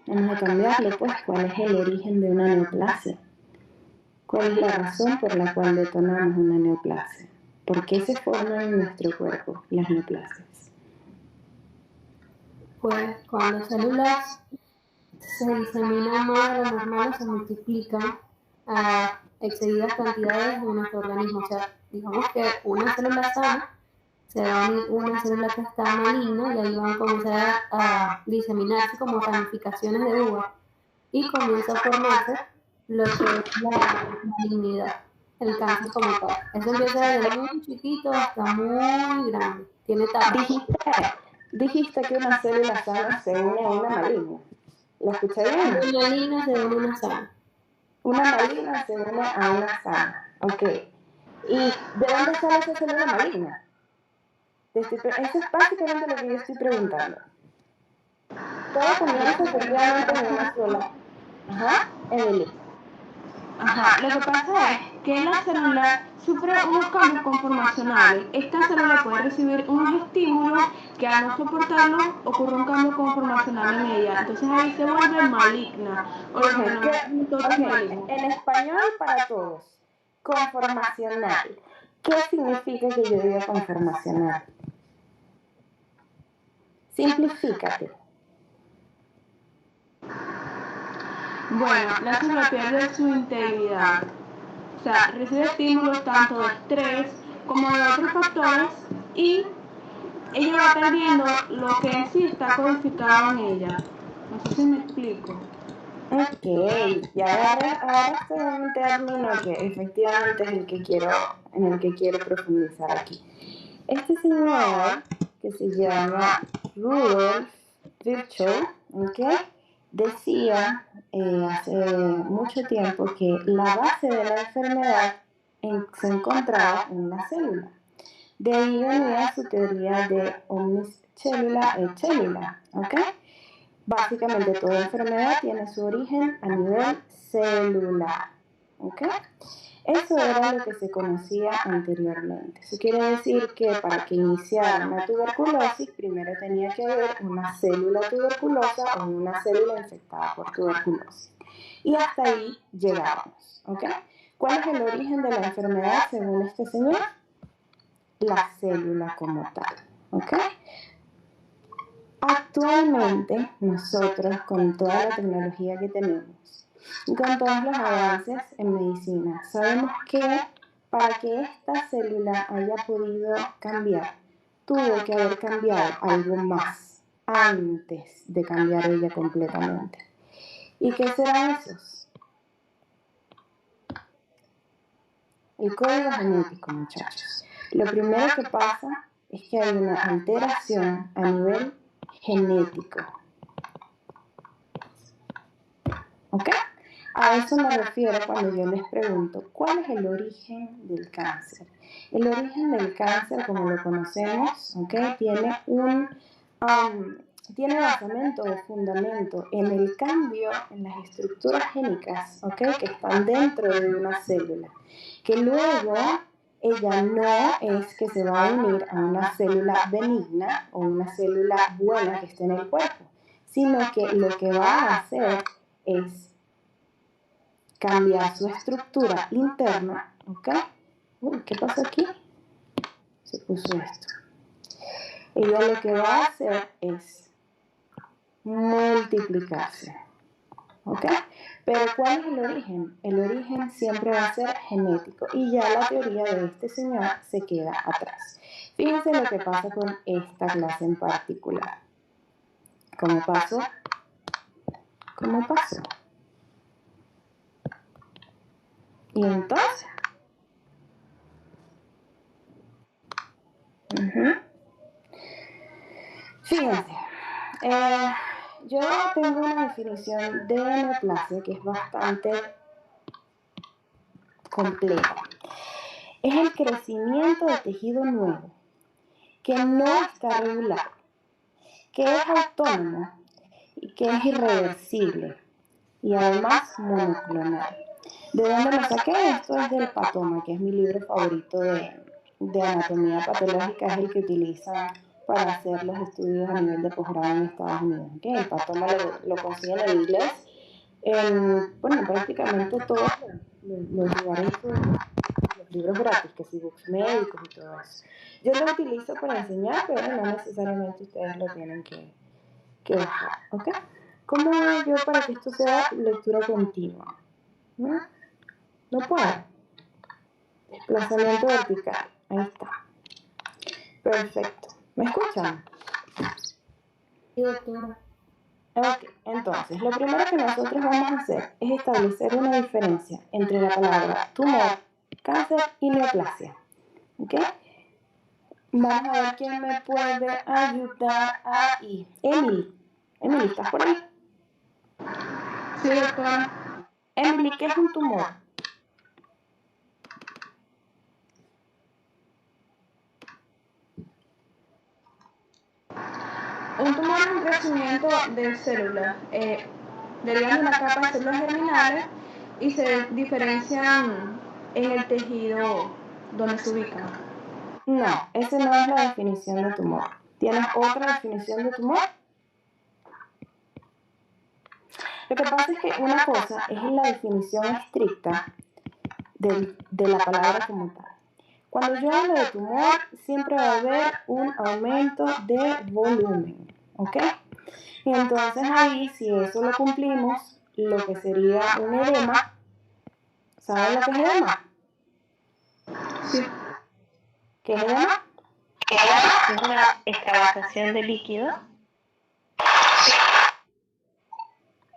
Vamos a cambiarle, pues, cuál es el origen de una neoplasia. ¿Cuál es la razón por la cual detonamos una neoplasia? ¿Por qué se forman en nuestro cuerpo las neoplasias? Pues cuando células se diseminan más de lo normal o se multiplican a excedidas cantidades en nuestro organismo. O sea, digamos que una célula sana se va a unir una célula que está maligna y ahí van a comenzar a diseminarse como ramificaciones de uva y comienza a formarse lo que es la malignidad, el cáncer como tal. Eso empieza desde muy chiquito hasta muy grande. Tiene etapas. Dijiste que una célula sana se une a una maligna. ¿La escuché bien? Una maligna se une a una sana. Una maligna se une a una sana. Ok. ¿Y de dónde sale esa célula maligna? Eso es básicamente lo que yo estoy preguntando. Todo comienza efectivamente en una sola. Ajá, Evelyn. Ajá, lo que pasa es que la célula sufre unos cambios conformacionales. Esta célula puede recibir unos estímulos que al no soportarlos ocurre un cambio conformacional en ella. Entonces ahí se vuelve maligna. En español para todos, conformacional. ¿Qué significa que yo diga conformacional? Simplifícate. Bueno, la célula pierde su integridad. O sea, recibe estímulos tanto de estrés como de otros factores y ella va perdiendo lo que en sí está codificado en ella. No sé si me explico. Ok, ya agarraste un término que efectivamente es en el que quiero profundizar aquí. Este señor, que se llama Rudolf Virchow, ¿okay? Decía hace mucho tiempo que la base de la enfermedad se encontraba en la célula. De ahí venía su teoría de omnis cellula et cellula, ¿ok? Básicamente toda enfermedad tiene su origen a nivel celular, ¿ok? Eso era lo que se conocía anteriormente. Eso quiere decir que para que iniciara una tuberculosis, primero tenía que haber una célula tuberculosa o una célula infectada por tuberculosis. Y hasta ahí llegábamos, ¿ok? ¿Cuál es el origen de la enfermedad según este señor? La célula como tal, ¿ok? Actualmente nosotros, con toda la tecnología que tenemos y con todos los avances en medicina, sabemos que para que esta célula haya podido cambiar, tuvo que haber cambiado algo más antes de cambiar ella completamente. ¿Y qué serán esos? El código genético, muchachos. Lo primero que pasa es que hay una alteración a nivel genético. ¿Ok? A eso me refiero cuando yo les pregunto, ¿cuál es el origen del cáncer? El origen del cáncer, como lo conocemos, ¿ok? Tiene basamento o fundamento en el cambio en las estructuras génicas, ¿ok? Que están dentro de una célula, que luego ella no es que se va a unir a una célula benigna o una célula buena que esté en el cuerpo, sino que lo que va a hacer es cambiar su estructura interna, ¿ok? ¿Qué pasa aquí? Se puso esto. Ella lo que va a hacer es multiplicarse, ¿ok? Pero ¿cuál es el origen? El origen siempre va a ser genético y ya la teoría de este señor se queda atrás. Fíjense lo que pasa con esta clase en particular. ¿Cómo pasó? ¿Cómo pasó? Y entonces, fíjense, yo tengo una definición de neoplasia que es bastante compleja. Es el crecimiento de tejido nuevo que no está regulado, que es autónomo y que es irreversible y además monoclonal. ¿De dónde lo saqué? Esto es del Patoma, que es mi libro favorito de anatomía patológica, es el que utilizan para hacer los estudios a nivel de posgrado en Estados Unidos. ¿Okay? El Patoma lo consiguen en inglés bueno, prácticamente todos los lugares, los libros gratis, que si books médicos y todo eso. Yo lo utilizo para enseñar, pero no necesariamente ustedes lo tienen que bajar, ¿ok? ¿Cómo hago yo para que esto sea lectura continua? No puedo. Desplazamiento vertical, ahí está. Perfecto. ¿Me escuchan? Sí, doctora. Ok, entonces, lo primero que nosotros vamos a hacer es establecer una diferencia entre la palabra tumor, cáncer y neoplasia. ¿Ok? Vamos a ver quién me puede ayudar ahí. Emily. Emily, ¿estás por ahí? Sí, doctora. Emily, ¿qué es un tumor? Un tumor es un crecimiento de células, derivan de una capa de células germinales y se diferencian en el tejido donde se ubican. No, esa no es la definición de tumor. ¿Tienes otra definición de tumor? Lo que pasa es que una cosa es la definición estricta de la palabra como tal. Cuando yo hablo de tumor, siempre va a haber un aumento de volumen, ¿ok? Y entonces ahí, si eso lo cumplimos, lo que sería un edema, ¿saben lo que es edema? Sí. ¿Qué es edema? Es una extravasación de líquido.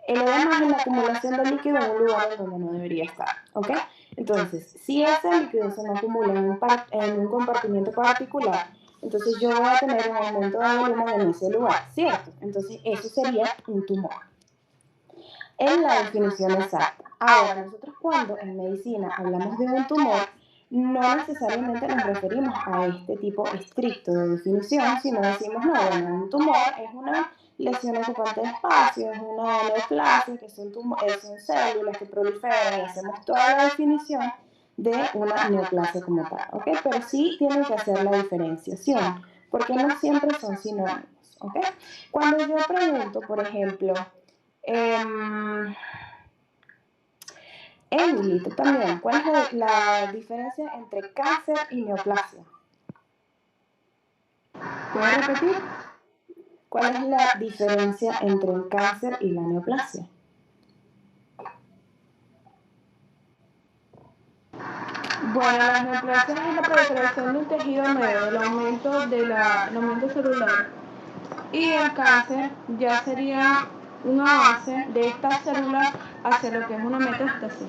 El edema es la acumulación de líquido en un lugar donde no debería estar, ¿ok? Entonces, si ese líquido se me acumula en un compartimiento particular, entonces yo voy a tener un aumento de volumen en ese lugar, ¿cierto? Entonces, eso sería un tumor. Es la definición exacta. Ahora, nosotros cuando en medicina hablamos de un tumor, no necesariamente nos referimos a este tipo estricto de definición, sino decimos, no, bueno, un tumor es una lesión ocupante de espacio, es una neoplasia, que son células que proliferan y hacemos toda la definición de una neoplasia como tal, ¿ok? Pero sí tienen que hacer la diferenciación, porque no siempre son sinónimos, ¿ok? Cuando yo pregunto, por ejemplo, Emily, tú también, ¿cuál es la diferencia entre cáncer y neoplasia? ¿Puedes repetir? ¿Cuál es la diferencia entre el cáncer y la neoplasia? Bueno, la neoplasia es la proliferación de un tejido nuevo, el aumento celular. Y el cáncer ya sería un avance de estas células hacia lo que es una metástasis.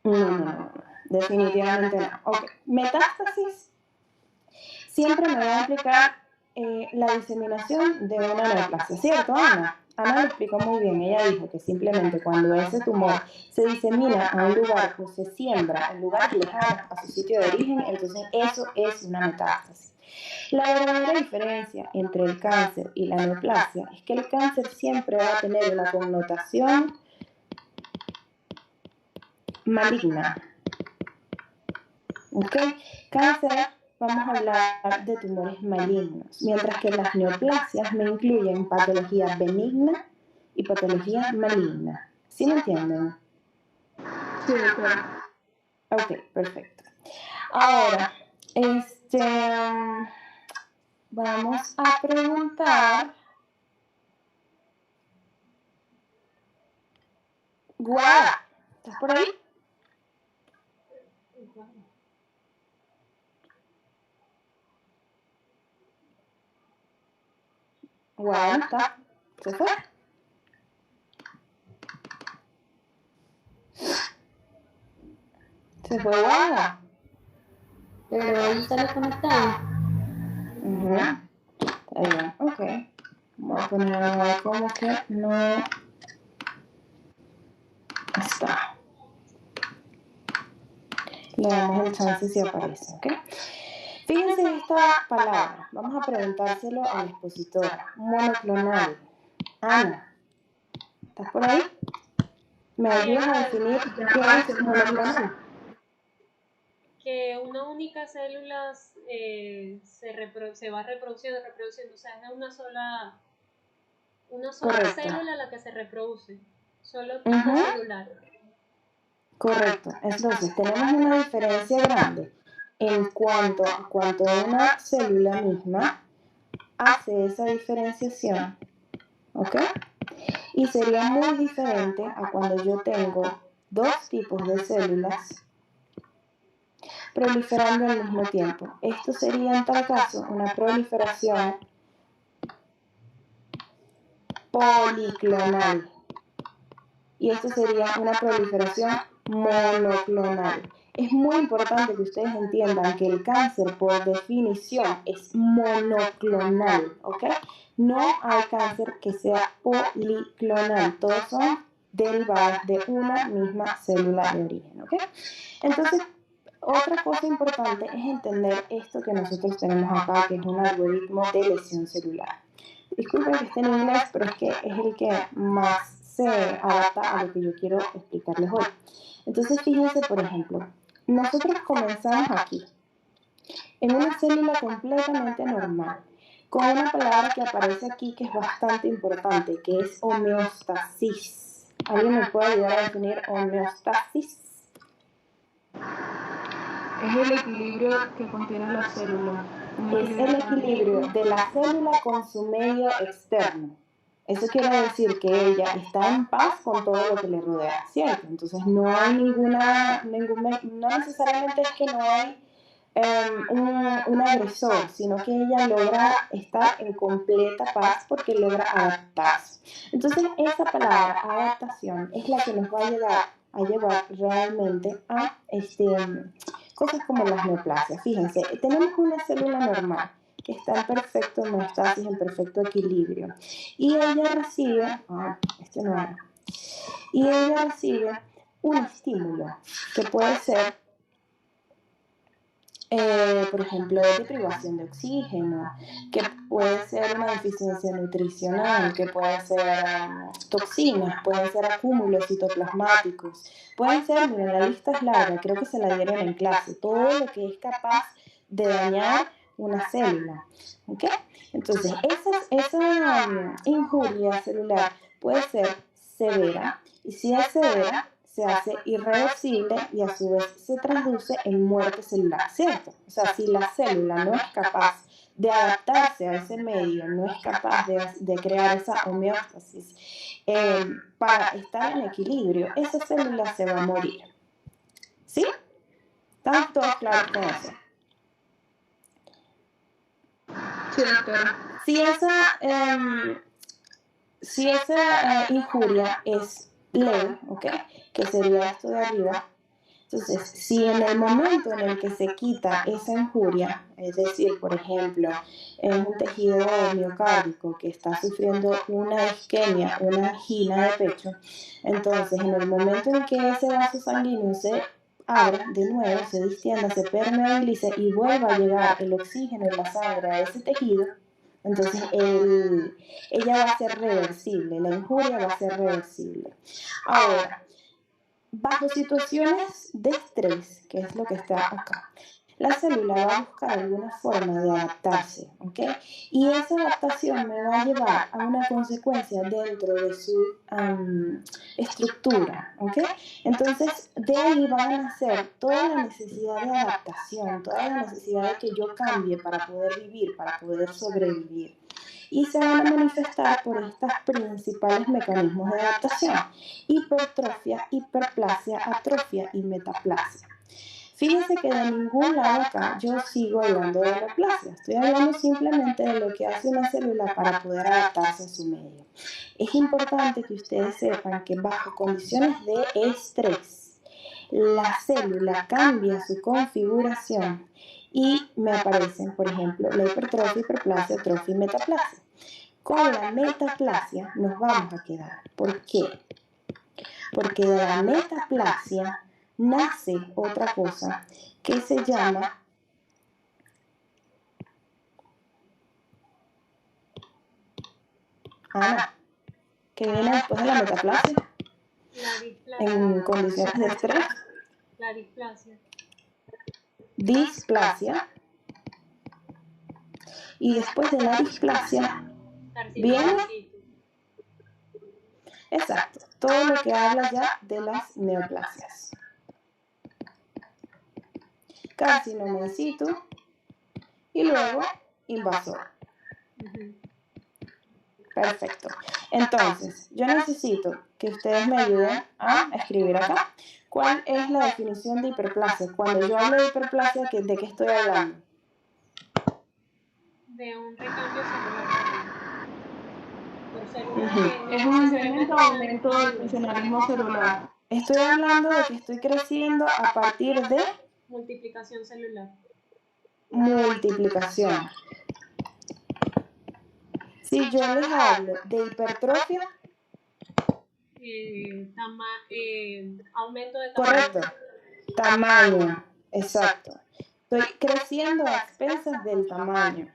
No, definitivamente no. Ok, metástasis siempre me va a implicar la diseminación de una neoplasia, ¿cierto, Ana? Ana lo explicó muy bien, ella dijo que simplemente cuando ese tumor se disemina a un lugar o se siembra en lugares lejanos a su sitio de origen, entonces eso es una metástasis. La verdadera diferencia entre el cáncer y la neoplasia es que el cáncer siempre va a tener una connotación maligna. ¿Ok? Cáncer, vamos a hablar de tumores malignos, mientras que las neoplasias me incluyen patología benigna y patología maligna. ¿Sí me entienden? Sí, doctora. Ok, perfecto. Ahora, vamos a preguntar. Guada, ¿estás por ahí? Guada no está. ¿Se fue? Se fue Guada. Pero ahí sale conectada. Está bien, ok. Voy a poner ahora como que no está. Le damos el chance si aparece, ¿ok? Fíjense en esta palabra. Vamos a preguntárselo a la expositora. Monoclonal. Ana, ¿estás por ahí? ¿Me ayudas a definir qué es monoclonal? que una única célula se va reproduciendo, o sea, es una sola Correcto. célula la que se reproduce, solo Ujú. tipo celular. Correcto. Entonces, tenemos una diferencia grande en cuanto a cuánto una célula misma hace esa diferenciación, ¿ok? Y sería muy diferente a cuando yo tengo dos tipos de células proliferando al mismo tiempo. Esto sería en tal caso una proliferación policlonal. Y esto sería una proliferación monoclonal. Es muy importante que ustedes entiendan que el cáncer, por definición, es monoclonal, ¿ok? No hay cáncer que sea policlonal. Todos son derivadas de una misma célula de origen, ¿ok? Entonces, otra cosa importante es entender esto que nosotros tenemos acá, que es un algoritmo de lesión celular. Disculpen que esté en inglés, pero es que es el que más se adapta a lo que yo quiero explicarles hoy. Entonces, fíjense, por ejemplo, nosotros comenzamos aquí, en una célula completamente normal, con una palabra que aparece aquí que es bastante importante, que es homeostasis. ¿Alguien me puede ayudar a definir homeostasis? Es el equilibrio que contiene la célula. Es el equilibrio de la célula con su medio externo. Eso quiere decir que ella está en paz con todo lo que le rodea, ¿cierto? Entonces no hay no necesariamente es que no hay un agresor, sino que ella logra estar en completa paz porque logra adaptarse. Entonces esa palabra, adaptación, es la que nos va a llevar realmente a cosas como las neoplasias. Fíjense, tenemos una célula normal que está en perfecto homeostasis, en perfecto equilibrio. Y ella recibe, un estímulo que puede ser, por ejemplo, de privación de oxígeno, que puede ser una deficiencia nutricional, que puede ser toxinas, pueden ser acúmulos citoplasmáticos, pueden ser, miren, la lista es larga, creo que se la dieron en clase, todo lo que es capaz de dañar una célula, ¿ok? Entonces, esa injuria celular puede ser severa, y si es severa, se hace irreversible y a su vez se traduce en muerte celular, ¿cierto? O sea, si la célula no es capaz de adaptarse a ese medio, no es capaz de crear esa homeostasis para estar en equilibrio, esa célula se va a morir. ¿Sí? ¿Están todos claros con eso? Sí, doctora. Si esa injuria es leve, ¿ok? Que sería esto de arriba. Entonces, si en el momento en el que se quita esa injuria, es decir, por ejemplo, en un tejido miocárdico que está sufriendo una isquemia, una angina de pecho, entonces en el momento en que ese vaso sanguíneo se abra de nuevo, se distienda, se permeabilice y vuelva a llegar el oxígeno y la sangre a ese tejido, entonces ella va a ser reversible, la injuria va a ser reversible. Ahora, bajo situaciones de estrés, que es lo que está acá, la célula va a buscar alguna forma de adaptarse, ¿ok? Y esa adaptación me va a llevar a una consecuencia dentro de su estructura, ¿ok? Entonces, de ahí van a nacer toda la necesidad de adaptación, toda la necesidad de que yo cambie para poder vivir, para poder sobrevivir. Y se van a manifestar por estos principales mecanismos de adaptación: hipertrofia, hiperplasia, atrofia y metaplasia. Fíjense que de ningún lado acá yo sigo hablando de neoplasia, estoy hablando simplemente de lo que hace una célula para poder adaptarse a su medio. Es importante que ustedes sepan que bajo condiciones de estrés, la célula cambia su configuración y me aparecen, por ejemplo, la hipertrofia, hiperplasia, atrofia y metaplasia. Con la metaplasia nos vamos a quedar. ¿Por qué? Porque de la metaplasia nace otra cosa que se llama que viene después de la metaplasia en condiciones de estrés. La displasia. displasia, y después de la displasia viene, exacto, todo lo que habla ya de las neoplasias. Carcinoma in situ y luego invasor. Perfecto. Entonces, yo necesito que ustedes me ayuden a escribir acá. ¿Cuál es la definición de hiperplasia? Cuando yo hablo de hiperplasia, ¿de qué estoy hablando? De un recambio celular. Es un incremento o aumento del funcionalismo celular. Estoy hablando de que estoy creciendo a partir de Multiplicación celular. Multiplicación. Si yo les hablo de hipertrofia, Aumento de tamaño. correcto, tamaño, exacto. Estoy creciendo a expensas del tamaño.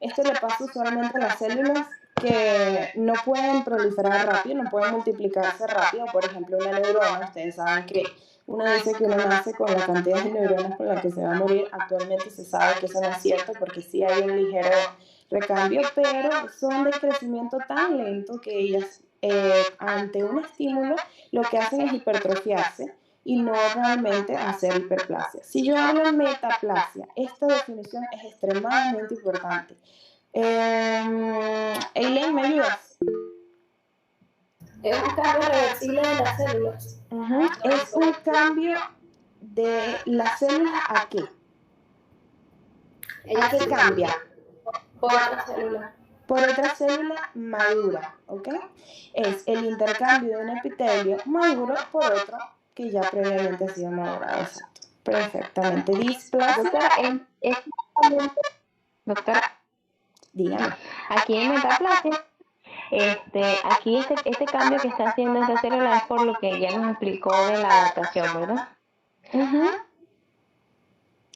Esto le pasa usualmente a las células que no pueden proliferar rápido, no pueden multiplicarse rápido. Por ejemplo, una neurona, ustedes saben que uno dice que uno nace con la cantidad de neuronas con la que se va a morir. Actualmente se sabe que eso no es cierto porque sí hay un ligero recambio, pero son de crecimiento tan lento que ellas ante un estímulo lo que hacen es hipertrofiarse y no realmente hacer hiperplasia. Si yo hablo de metaplasia, esta definición es extremadamente importante. Eileen, ¿me ayudas? Es un cambio reversible de las células. Es un cambio de las células ¿a qué? ¿A qué cambia? Por otra célula. Por otra célula madura, ¿ok? Es el intercambio de un epitelio maduro por otro que ya previamente ha sido madurado. Exacto. Perfectamente. Displasia. Doctora, Dígame. aquí en metaplasia, aquí este cambio que está haciendo esta célula es por lo que ya nos explicó de la adaptación, ¿verdad?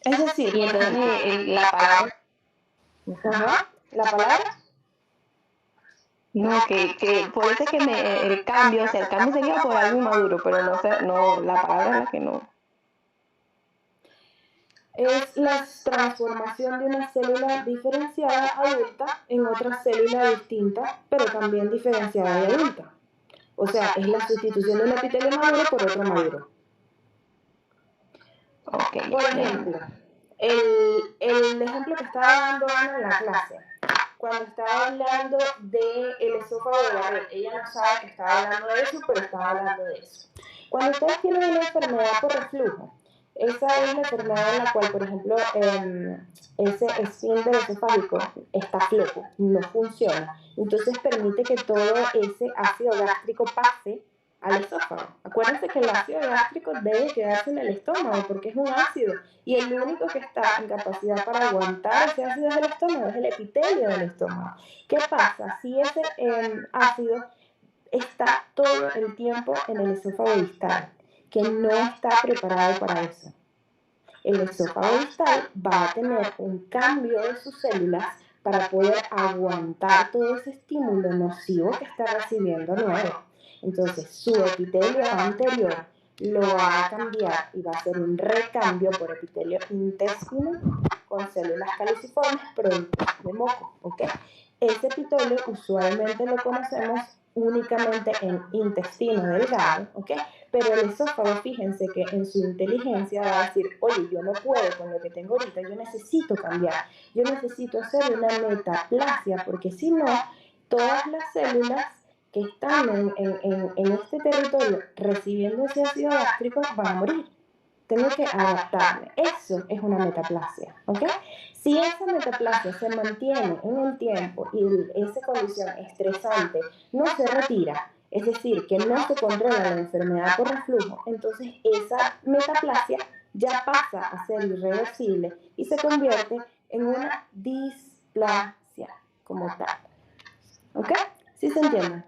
Es decir, Y entonces la palabra... ¿la palabra? No, que por eso es que el cambio sería por algo inmaduro, pero no, la palabra es la que no. Es la transformación de una célula diferenciada adulta en otra célula distinta, pero también diferenciada y adulta. O sea, es la sustitución de un epitelio maduro por otro maduro. Okay. Por ejemplo, el ejemplo que estaba dando Ana en la clase, cuando estaba hablando del esófago de Barrett, ella no sabe que estaba hablando de eso, pero estaba hablando de eso. Cuando ustedes tienen una enfermedad por reflujo, esa es la enfermedad en la cual, por ejemplo, ese esfínter esofágico está flojo, no funciona. Entonces permite que todo ese ácido gástrico pase al esófago. Acuérdense que el ácido gástrico debe quedarse en el estómago porque es un ácido y el único que está en capacidad para aguantar ese ácido del estómago es el epitelio del estómago. ¿Qué pasa? Si ese ácido está todo el tiempo en el esófago distal, que no está preparado para eso, el esófago distal va a tener un cambio de sus células para poder aguantar todo ese estímulo nocivo que está recibiendo nuevo. Entonces, su epitelio anterior lo va a cambiar y va a hacer un recambio por epitelio intestino con células caliciformes producto de moco, ¿ok? Ese epitelio usualmente lo conocemos únicamente en intestino delgado, ¿ok? Pero el esófago, fíjense que en su inteligencia va a decir, oye, yo no puedo con lo que tengo ahorita, yo necesito cambiar, yo necesito hacer una metaplasia, porque si no, todas las células que están en este territorio recibiendo ese ácido gástrico van a morir. Tengo que adaptarme. Eso es una metaplasia, ¿ok? Si esa metaplasia se mantiene en el tiempo y esa condición estresante no se retira, es decir, que no se controla la enfermedad por reflujo, entonces esa metaplasia ya pasa a ser irreversible y se convierte en una displasia como tal. ¿Ok? ¿Sí se entiende?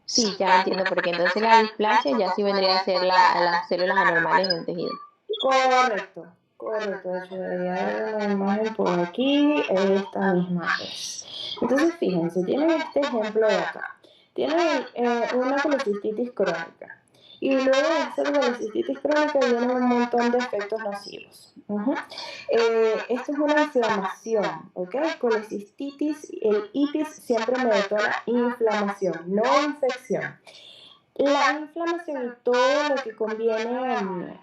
Sí, ya entiendo, porque entonces la displasia ya sí vendría a ser las células anormales del tejido. Correcto. De hecho, debería haber una imagen por aquí, esta misma es. Entonces, fíjense, tienen este ejemplo de acá. Tienen una colecistitis crónica. Y luego de hacer colecistitis crónica vienen un montón de efectos nocivos. Esto es una inflamación, ¿ok? Colecistitis, el itis siempre me detona inflamación, no infección. La inflamación y todo lo que conviene,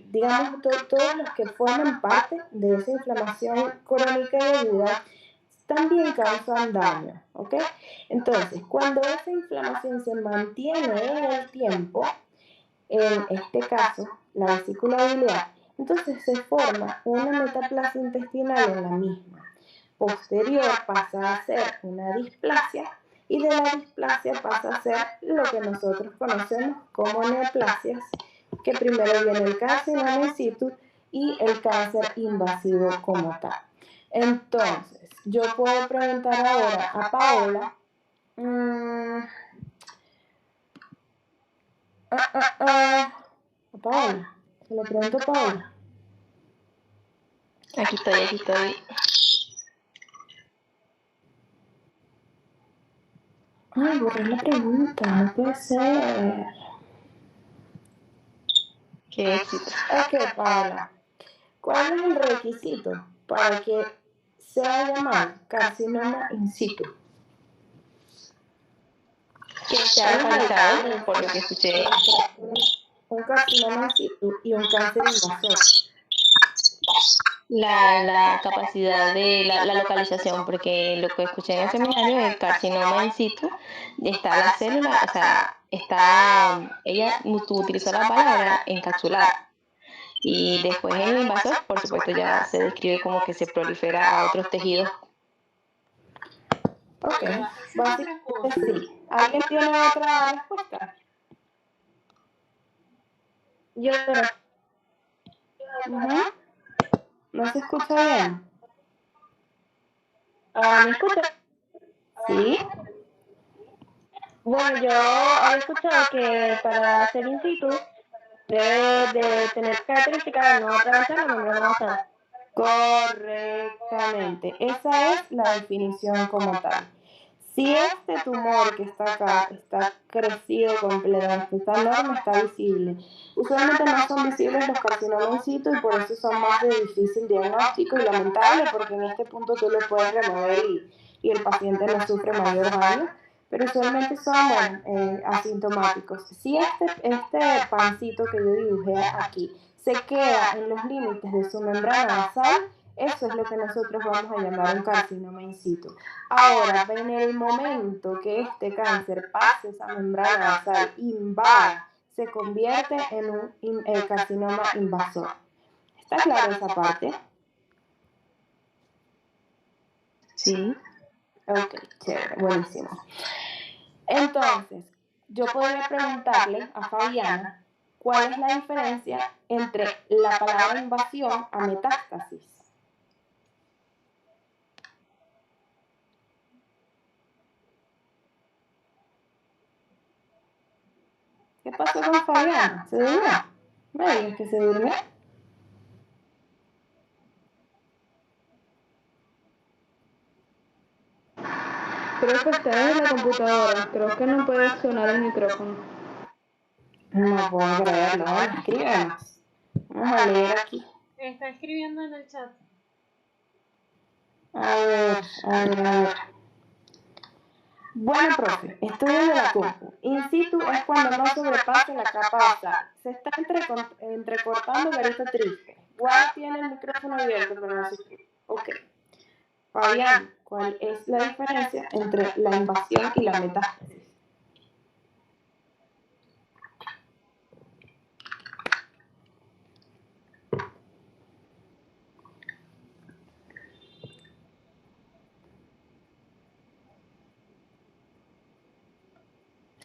digamos, todos los que forman parte de esa inflamación crónica y aguda, también causan daño, ¿ok? Entonces, cuando esa inflamación se mantiene en el tiempo, en este caso, la vesícula biliar, entonces se forma una metaplasia intestinal en la misma. Posterior pasa a ser una displasia y de la displasia pasa a ser lo que nosotros conocemos como neoplasias, que primero viene el carcinoma in situ y el cáncer invasivo como tal. Entonces, yo puedo preguntar ahora a Paola, a Paola, se lo pregunto a Paola. Aquí estoy. Ay, borré la pregunta, no puede ser. Qué éxito. Ok, Paola, ¿cuál es el requisito para que sea llamado carcinoma in situ? Que sea localizado, por lo que escuché. Un carcinoma in situ y un cáncer invasor. La capacidad de la localización, porque lo que escuché en el seminario, el carcinoma in situ, está la célula, o sea, ella utilizó la palabra encapsular. Y después el invasor, por supuesto, ya se describe como que se prolifera a otros tejidos. Ok, básicamente sí. ¿Alguien tiene otra respuesta? Yo, ¿No se escucha bien? ¿me escuchas? ¿Sí? Bueno, yo había escuchado que para hacer in situ debe de tener características de no atravesar la membrana basal. Correctamente, esa es la definición como tal. Si este tumor que está acá está crecido completamente, está enorme, está visible. Usualmente no son visibles los carcinomas in situ y por eso son más de difícil diagnóstico y lamentable porque en este punto tú lo puedes remover y el paciente no sufre mayor daño, pero usualmente son, asintomáticos. Si este pancito que yo dibujé aquí se queda en los límites de su membrana basal, eso es lo que nosotros vamos a llamar un carcinoma in situ. Ahora, en el momento que este cáncer pase esa membrana basal, invada, se convierte en un carcinoma invasor. ¿Está clara esa parte? Sí. Ok, chévere, buenísimo. Entonces, yo podría preguntarle a Fabiana cuál es la diferencia entre la palabra invasión a metástasis. ¿Qué pasó con Fabiana? ¿Se durmió? ¿Me digas que se durmió? Creo que está desde la computadora. Creo que no puede sonar el micrófono. No puedo creerlo. Bueno, escríbenos. Vamos a leer aquí. Está escribiendo en el chat. A ver. Bueno, profe, estoy desde la compu. In situ es cuando no sobrepasa la capa basal. Se está entrecortando carita triste. Igual tiene el micrófono abierto, pero no se escribe. Ok. Fabián, ¿cuál es la diferencia entre la invasión y la metástasis?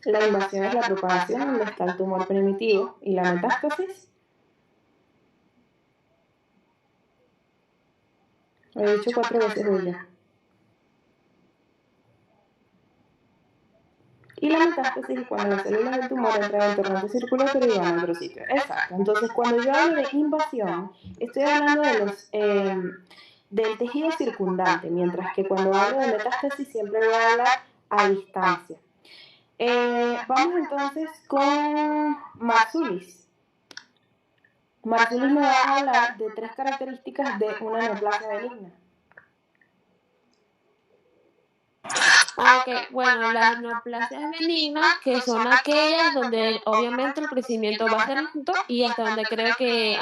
La invasión es la propagación donde está el tumor primitivo y la metástasis. Lo he dicho 4 veces hoy ya. Y la metástasis es cuando las células del tumor entran en el torrente circulatorio y van a otro sitio. Exacto. Entonces, cuando yo hablo de invasión, estoy hablando de del tejido circundante, mientras que cuando hablo de metástasis siempre voy a hablar a distancia. Vamos entonces con Marzulis. Marzulis nos va a hablar de 3 características de una neoplasia benigna. Ok, bueno, las neoplasias benignas, que son aquellas donde obviamente el crecimiento va a ser lento y hasta donde creo que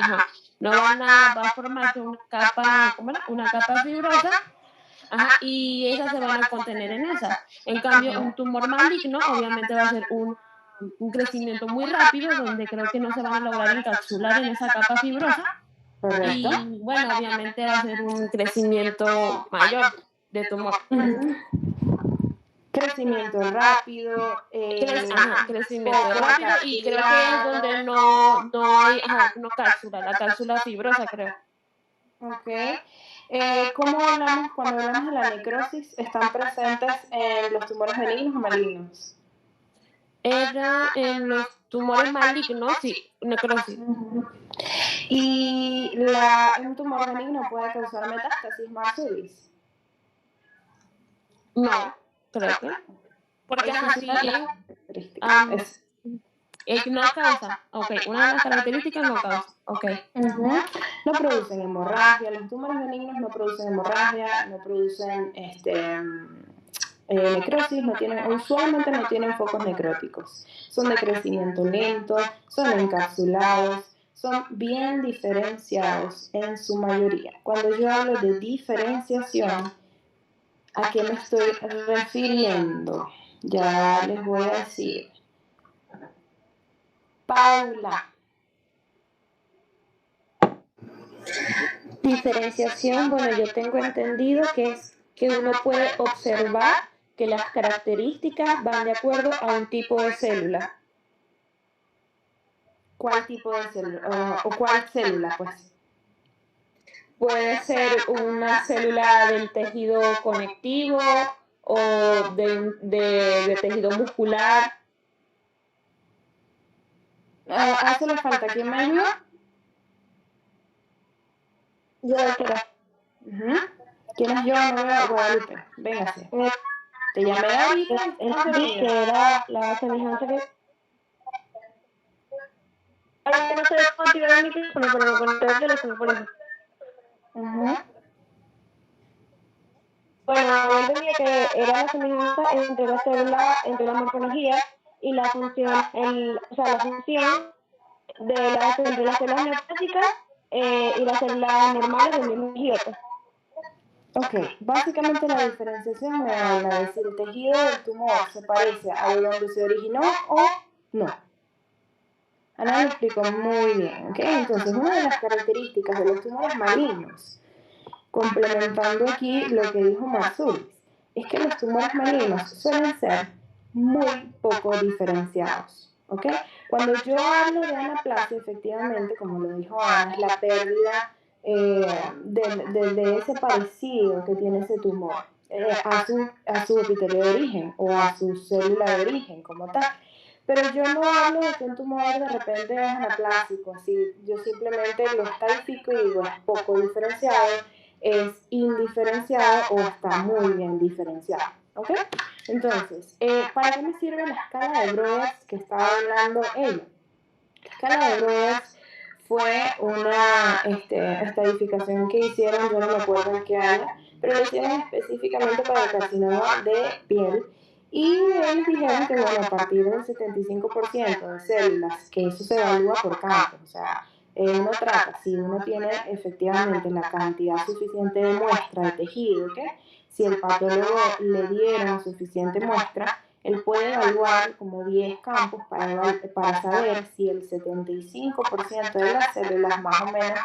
no va a formarse una capa, ¿cómo era? Una capa fibrosa, y esas se van a contener en esas. En cambio, un tumor maligno obviamente va a ser un crecimiento muy rápido, donde creo que no se van a lograr encapsular en esa capa fibrosa. ¿Correcto? Y bueno, obviamente va a ser un crecimiento mayor de tumor. Crecimiento rápido, crecimiento rápido, y creo que es donde no hay no cápsula, la cápsula fibrosa, creo. Ok. ¿Cómo hablamos cuando hablamos de la necrosis? ¿Están presentes en los tumores benignos o malignos? Era en los tumores malignos, sí, necrosis. ¿Y un tumor benigno puede causar metástasis, Marzulis? No, creo que. Porque así no causa. Ok, una de las características no causa. Ok. No producen hemorragia, los tumores benignos no producen hemorragia, no producen necrosis, usualmente no tienen focos necróticos. Son de crecimiento lento, son encapsulados, son bien diferenciados en su mayoría. Cuando yo hablo de diferenciación, ¿a qué me estoy refiriendo? Ya les voy a decir. Paula. Diferenciación, bueno, yo tengo entendido que es que uno puede observar que las características van de acuerdo a un tipo de célula. ¿Cuál tipo de célula? ¿O cuál célula, pues? Puede ser una célula del tejido conectivo o de tejido muscular. Hace le falta. ¿Quién me ayuda? Yo, doctora. ¿Quién es yo? No veo. Guadalupe. Véngase. Te llamé ahorita. Entendí que era la semejanza que... Ay, no sé cómo activar el micrófono, pero lo conecté al teléfono por eso. Bueno, yo entendía que era la semejanza entre la célula, entre la morfología y la función, la función entre las células neoplásicas y las células normales del mismo tejido. Ok, básicamente la diferenciación me habla de si el tejido del tumor se parece a donde se originó o no. Ana lo explicó muy bien, ¿ok? Entonces, una de las características de los tumores malignos, complementando aquí lo que dijo Marzulis, es que los tumores malignos suelen ser muy poco diferenciados, ¿ok? Cuando yo hablo de anaplasia, efectivamente, como lo dijo Ana, es la pérdida de ese parecido que tiene ese tumor a su epitelio de origen o a su célula de origen como tal. Pero yo no hablo de que un tumor de repente es anaplásico, así, yo simplemente lo estadifico y digo es poco diferenciado, es indiferenciado o está muy bien diferenciado, ¿ok? Entonces, ¿para qué me sirve la escala de Broad's que estaba hablando ella? La escala de Broad's fue una estadificación que hicieron, yo no me acuerdo en qué año, pero lo hicieron específicamente para el carcinoma de piel. Y ellos dijeron que, bueno, a partir del 75% de células, que eso se evalúa por campo, o sea, uno trata, si uno tiene efectivamente la cantidad suficiente de muestra de tejido, ¿okay? Si el patólogo le dieron suficiente muestra, él puede evaluar como 10 campos para saber si el 75% de las células más o menos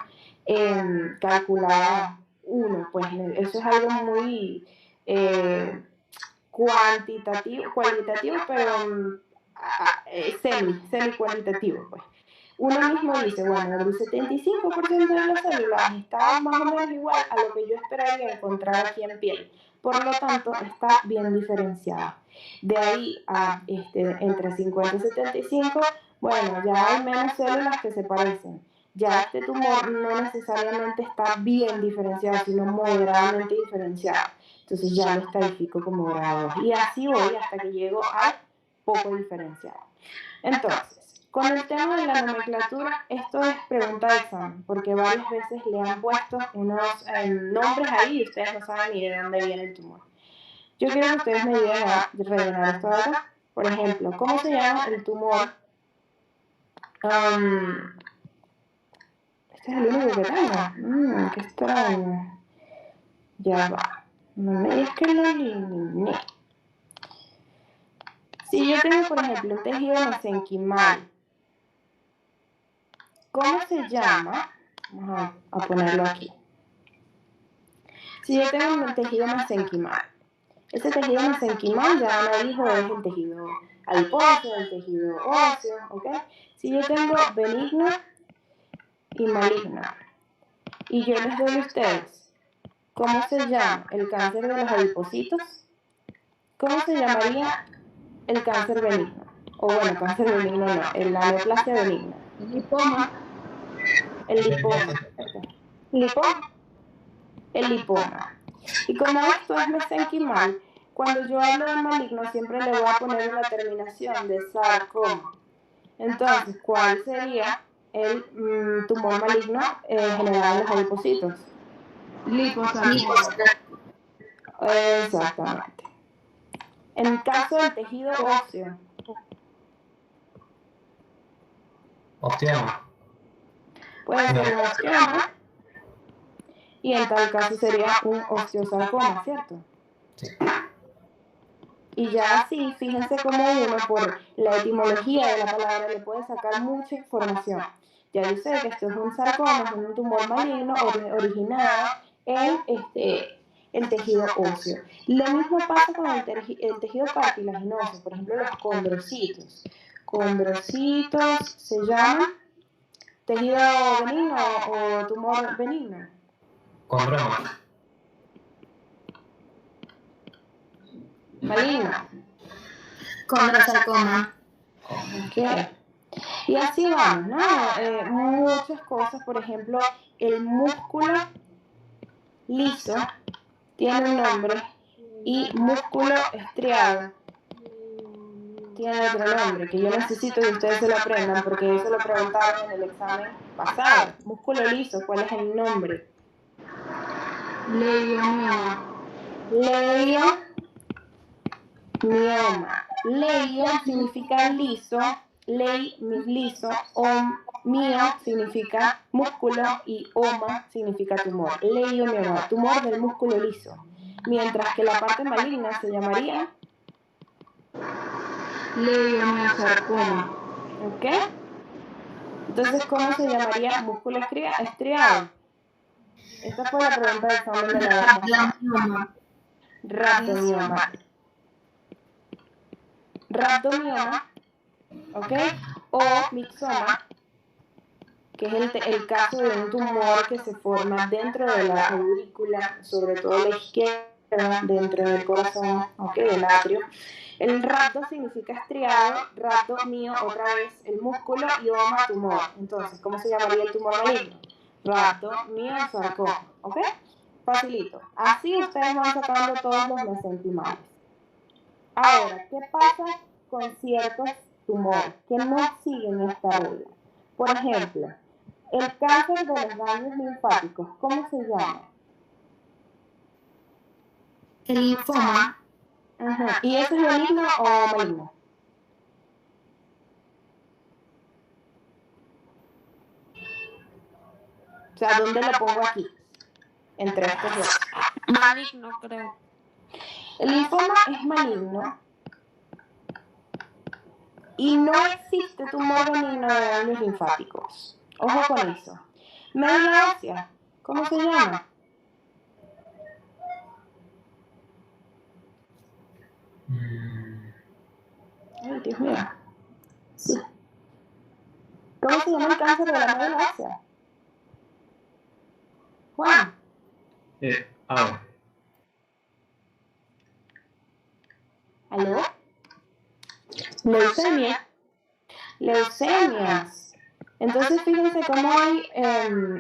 calculaba uno. Pues eso es algo muy cualitativo, pero semi-cualitativo, pues. Uno mismo dice, bueno, el 75% de las células está más o menos igual a lo que yo esperaría encontrar aquí en piel. Por lo tanto, está bien diferenciada. De ahí a entre 50 y 75, bueno, ya hay menos células que se parecen. Ya este tumor no necesariamente está bien diferenciado, sino moderadamente diferenciado. Entonces ya lo estadifico como grado 2. Y así voy hasta que llego al poco diferenciado. Entonces, con el tema de la nomenclatura, esto es pregunta de examen, porque varias veces le han puesto unos nombres ahí y ustedes no saben ni de dónde viene el tumor. Yo quiero que ustedes me ayuden a rellenar esto de acá. Por ejemplo, ¿cómo se llama el tumor? Este es el único que tengo. Qué extraño. Ya va. No me digas que lo eliminé. Si yo tengo, por ejemplo, un tejido mesenquimal, ¿cómo se llama? Vamos a ponerlo aquí. Si yo tengo un tejido mesenquimal, ese tejido mesenquimal ya no dijo es el tejido adiposo, el tejido óseo, ¿ok? Si yo tengo benigno y maligno, y yo les doy a ustedes, ¿cómo se llama el cáncer de los adipocitos? ¿Cómo se llamaría el cáncer benigno? O bueno, cáncer benigno no, la neoplasia benigna. Lipoma. El lipoma. ¿Lipoma? El lipoma. Y como esto es mesenquimal, cuando yo hablo de maligno siempre le voy a poner una terminación de sarcoma. Entonces, ¿cuál sería el tumor maligno generado en los adipocitos? Liposarcoma. Exactamente. En el caso del tejido óseo. Osteoma. Puede ser un osteoma. Y en tal caso sería un osteosarcoma, ¿cierto? Sí. Y ya así, fíjense cómo uno por la etimología de la palabra le puede sacar mucha información. Ya yo sé que esto es un sarcoma, es un tumor maligno originado en el tejido óseo. Lo mismo pasa con el tejido cartilaginoso, por ejemplo los condrocitos. Condrocitos se llaman tejido benigno o tumor benigno. Condroma. Maligno. Condrosarcoma. Ok. Y así vamos, ¿no? Muchas cosas, por ejemplo, el músculo liso tiene un nombre y músculo estriado tiene otro nombre, que yo necesito que ustedes se lo aprendan porque eso lo preguntaron en el examen pasado. Músculo liso, ¿cuál es el nombre? Leiomioma. Leiomioma. Leio significa liso, liso, mio significa músculo y oma significa tumor. Leiomioma, tumor del músculo liso. Mientras que la parte maligna se llamaría Leiomiosarcoma. ¿ok? Entonces, ¿cómo se llamaría músculo estriado? Esta fue la pregunta del examen de la Rhabdomioma. rhabdomioma. Rhabdomioma, ¿ok? O mixoma, que es el caso de un tumor que se forma dentro de la aurícula, sobre todo la izquierda, dentro del corazón, ¿ok? Del atrio. El rhabdo significa estriado, rhabdo mío, otra vez el músculo y oma tumor. Entonces, ¿cómo se llamaría el tumor maligno? Rhabdomiosarcoma, ¿ok? Facilito. Así ustedes van sacando todos los mesenquimales. Ahora, ¿qué pasa con ciertos tumores que no siguen esta regla? Por ejemplo, el cáncer de los ganglios linfáticos, ¿cómo se llama? El linfoma. ¿Y eso es benigno o maligno? O sea, ¿dónde lo pongo aquí? Entre estos dos. Maligno, creo. El linfoma es maligno y no existe tumor benigno de ganglios linfáticos. Ojo con eso. Médula ósea, ¿cómo se llama? Ay, Dios mío. Sí. ¿Cómo se llama el cáncer de la médula ósea? Juan. ¿Aló? Leucemia. Leucemias. Entonces fíjense cómo hay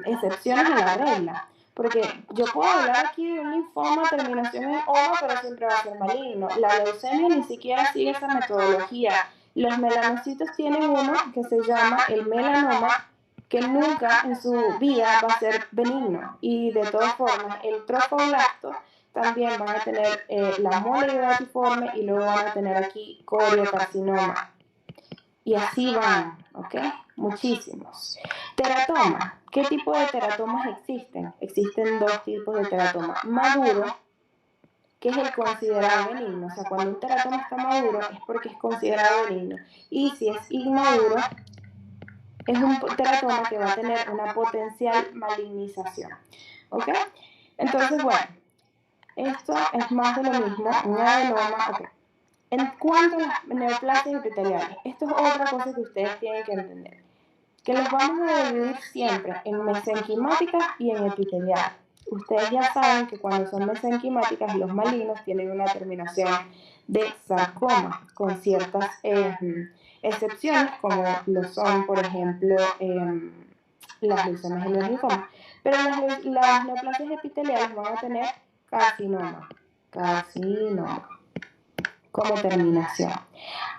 excepciones a la regla. porque yo puedo hablar aquí de un linfoma, terminación en oma, pero siempre va a ser maligno. La leucemia ni siquiera sigue esa metodología. Los melanocitos tienen uno que se llama el melanoma, que nunca en su vida va a ser benigno. Y de todas formas, el trofoblasto también van a tener la mole hidatiforme y luego van a tener aquí coriocarcinoma. Y así van, ¿ok? Muchísimos. Teratoma. ¿Qué tipo de teratomas existen? Existen dos tipos de teratoma. Maduro, que es el considerado benigno. O sea, cuando un teratoma está maduro es porque es considerado benigno. Y si es inmaduro, es un teratoma que va a tener una potencial malignización. ¿Ok? Entonces, bueno, esto es más de lo mismo, un adenoma. Okay. En cuanto a las neoplasias epiteliales, esto es otra cosa que ustedes tienen que entender, que los vamos a dividir siempre en mesenquimáticas y en epiteliales. Ustedes ya saben que cuando son mesenquimáticas, los malignos tienen una terminación de sarcoma, con ciertas excepciones, como lo son, por ejemplo, las leucemias y los linfomas. Pero las neoplasias epiteliales van a tener carcinoma como terminación.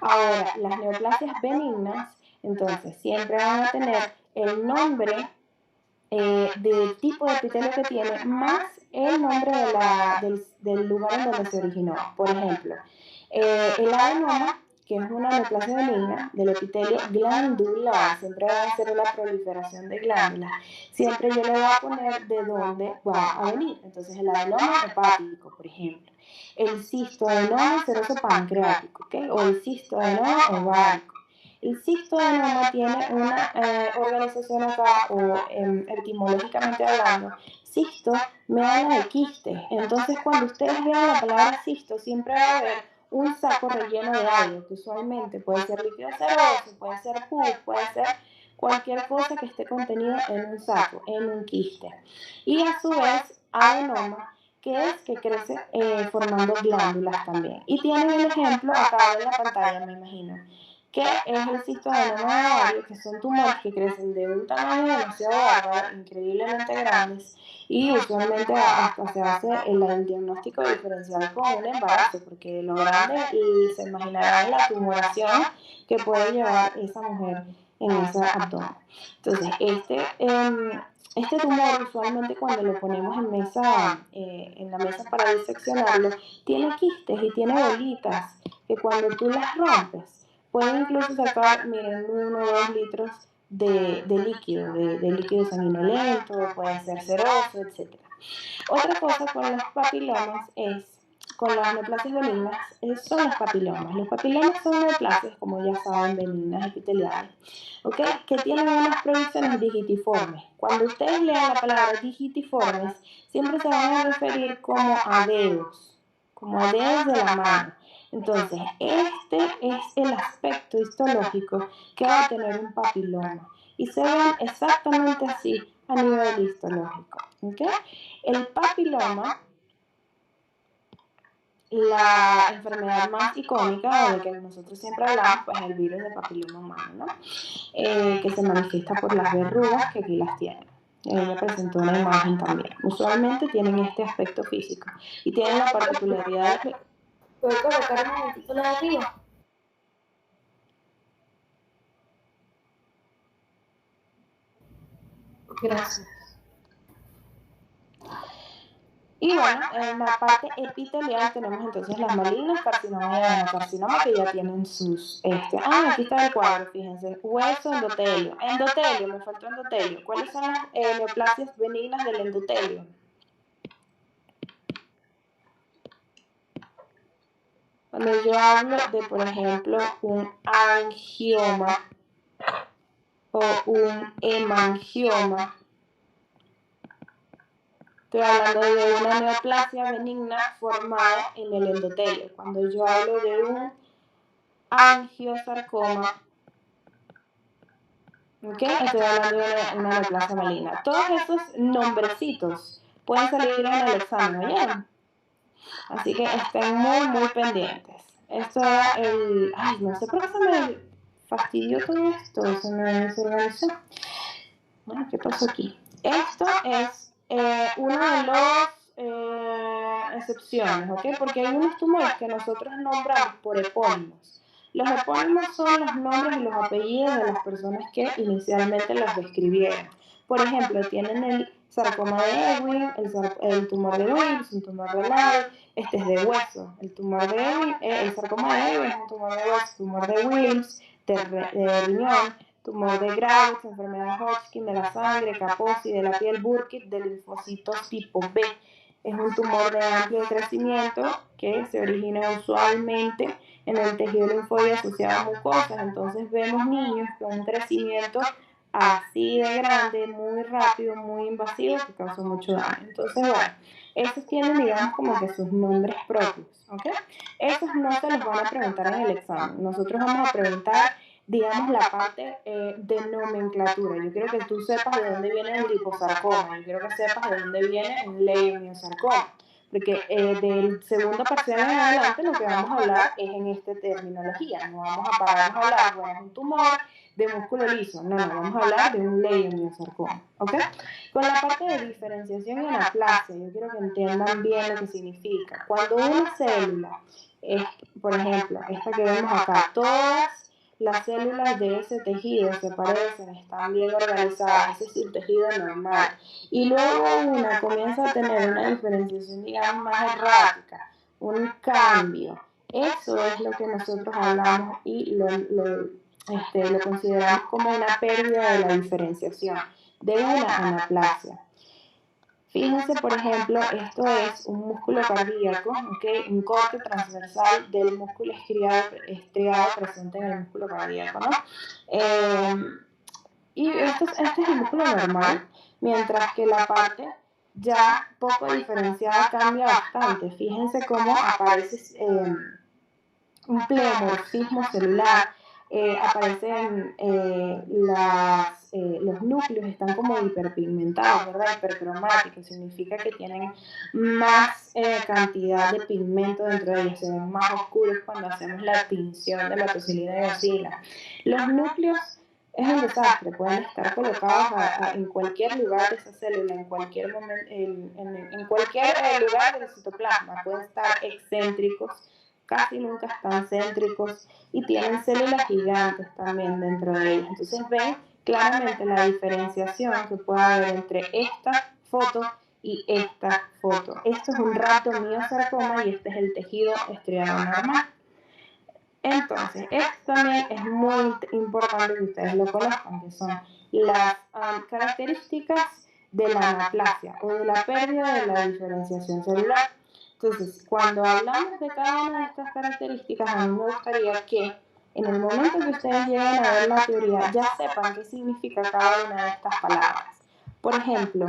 Ahora, las neoplasias benignas, entonces, siempre van a tener el nombre del tipo de epitelio que tiene, más el nombre del lugar en donde se originó. Por ejemplo, el adenoma, que es una neoplasia benigna del epitelio glandular, siempre va a ser una proliferación de glándulas. Siempre yo le voy a poner de dónde va a venir. Entonces, el adenoma hepático, por ejemplo. El cistoadenoma seroso pancreático, ¿okay? O el cistoadenoma ovárico. El cistoadenoma tiene una organización acá, o etimológicamente hablando, cisto me habla de quiste. Entonces, cuando ustedes vean la palabra cisto, siempre va a haber un saco relleno de algo, que usualmente puede ser líquido seroso, puede ser pus, puede ser cualquier cosa que esté contenida en un saco, en un quiste. Y a su vez, adenoma, que es que crece formando glándulas también. Y tienen el ejemplo acá en la pantalla, me imagino, que es el cistoadenoma ovario, que son tumores que crecen de un tamaño demasiado bárbaro, increíblemente grandes, y usualmente hasta se hace el diagnóstico diferencial con un embarazo, porque lo grande, y se imaginarán la tumoración que puede llevar esa mujer en ese abdomen. Entonces, este tumor, usualmente cuando lo ponemos en la mesa para diseccionarlo, tiene quistes y tiene bolitas que cuando tú las rompes, pueden incluso sacar, miren, 1 o 2 litros de líquido, de líquido sanguinolento, puede ser seroso, etc. Otra cosa con los papilomas con las neoplasias benignas, son los papilomas. Los papilomas son neoplasias, como ya saben, benignas epiteliales, ¿okay? Que tienen unas proyecciones digitiformes. Cuando ustedes lean la palabra digitiformes, siempre se van a referir como a dedos de la mano. Entonces, este es el aspecto histológico que va a tener un papiloma. Y se ven exactamente así a nivel histológico. ¿Okay? El papiloma, la enfermedad más icónica de que nosotros siempre hablamos, pues el virus de papiloma humano, ¿no? Que se manifiesta por las verrugas que aquí las tienen. Ella presentó una imagen también. Usualmente tienen este aspecto físico y tienen la particularidad de... ¿Puedo colocar un momentito la de arriba? Gracias. Y bueno, en la parte epitelial tenemos entonces las malignas, carcinoma y adenocarcinoma, que ya tienen sus... aquí está el cuadro, fíjense. Hueso, endotelio. Endotelio, me faltó endotelio. ¿Cuáles son las neoplasias benignas del endotelio? Cuando yo hablo de, por ejemplo, un angioma o un hemangioma, estoy hablando de una neoplasia benigna formada en el endotelio. Cuando yo hablo de un angiosarcoma, ¿okay? Estoy hablando de una neoplasia maligna. Todos esos nombrecitos pueden salir en el examen, ¿oyeron? Así que estén muy pendientes. Esto era el... Ay, no sé por qué se me fastidió todo esto, se me desorganizó. Bueno, ¿qué pasó aquí? Esto es una de las excepciones, ¿ok? Porque hay unos tumores que nosotros nombramos por epónimos. Los epónimos son los nombres y los apellidos de las personas que inicialmente las describieron. Por ejemplo, tienen el sarcoma de Ewing, el tumor de Wilms, un tumor renal, este es de hueso. El tumor de Ewing, el sarcoma de Ewing es un tumor de hueso, tumor de Wilms, de riñón, tumor de Graves, enfermedad de Hodgkin, de la sangre, Kaposi, de la piel, Burkitt, de linfocitos tipo B. Es un tumor de amplio crecimiento que se origina usualmente en el tejido linfoide asociado a mucosas. Entonces vemos niños con un crecimiento así de grande, muy rápido, muy invasivo, que causa mucho daño. Entonces, bueno, esos tienen, digamos, como que sus nombres propios, ¿ok? Esos no se los van a preguntar en el examen. Nosotros vamos a preguntar, digamos, la parte de nomenclatura. Yo quiero que tú sepas de dónde viene el liposarcoma, yo quiero que sepas de dónde viene el leiomyosarcoma, porque del segundo parcial en adelante lo que vamos a hablar es en esta terminología. No vamos a pararnos a hablar, bueno, es un tumor de músculo liso, no, vamos a hablar de un leiomyosarcoma, ¿ok? Con la parte de diferenciación y anaplasia, yo quiero que entiendan bien lo que significa. Cuando una célula, por ejemplo, esta que vemos acá, todas las células de ese tejido se parecen, están bien organizadas, ese es el tejido normal, y luego una comienza a tener una diferenciación, digamos, más errática, un cambio. Eso es lo que nosotros hablamos y lo consideramos como una pérdida de la diferenciación, de una anaplasia. Fíjense, por ejemplo, esto es un músculo cardíaco, ¿okay? Un corte transversal del músculo estriado presente en el músculo cardíaco, ¿no? Y este es el músculo normal, mientras que la parte ya poco diferenciada cambia bastante. Fíjense cómo aparece un pleomorfismo celular, aparecen los núcleos, están como hiperpigmentados, ¿verdad? Hipercromáticos, significa que tienen más cantidad de pigmento dentro de ellos, se ven más oscuros cuando hacemos la tinción de la tosilina y oscila. Los núcleos es un desastre, pueden estar colocados en cualquier lugar de esa célula, en cualquier momento, en cualquier lugar del citoplasma, pueden estar excéntricos, casi nunca están céntricos y tienen células gigantes también dentro de ellas. Entonces ven claramente la diferenciación que puede haber entre esta foto y esta foto. Esto es un rhabdomyosarcoma y este es el tejido estriado normal. Entonces, esto también es muy importante que ustedes lo conozcan, que son las características de la anaplasia o de la pérdida de la diferenciación celular. Entonces, cuando hablamos de cada una de estas características, a mí me gustaría que en el momento que ustedes lleguen a ver la teoría, ya sepan qué significa cada una de estas palabras. Por ejemplo,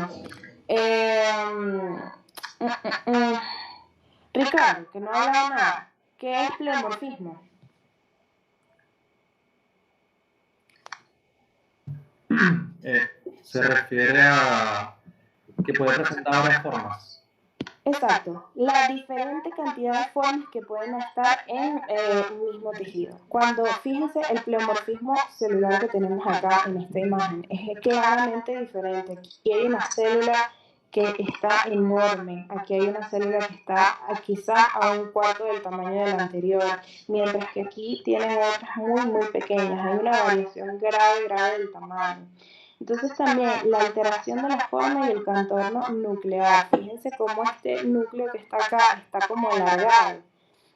Ricardo, que no ha hablado nada, ¿qué es pleomorfismo? Se refiere a que puede presentar varias formas. Exacto, la diferente cantidad de formas que pueden estar en un mismo tejido. Cuando, fíjense, el pleomorfismo celular que tenemos acá en esta imagen es claramente diferente. Aquí hay una célula que está enorme, aquí hay una célula que está quizás a un cuarto del tamaño de la anterior, mientras que aquí tienen otras muy pequeñas. Hay una variación grave del tamaño. Entonces también la alteración de la forma y el contorno nuclear. Fíjense cómo este núcleo que está acá está como alargado.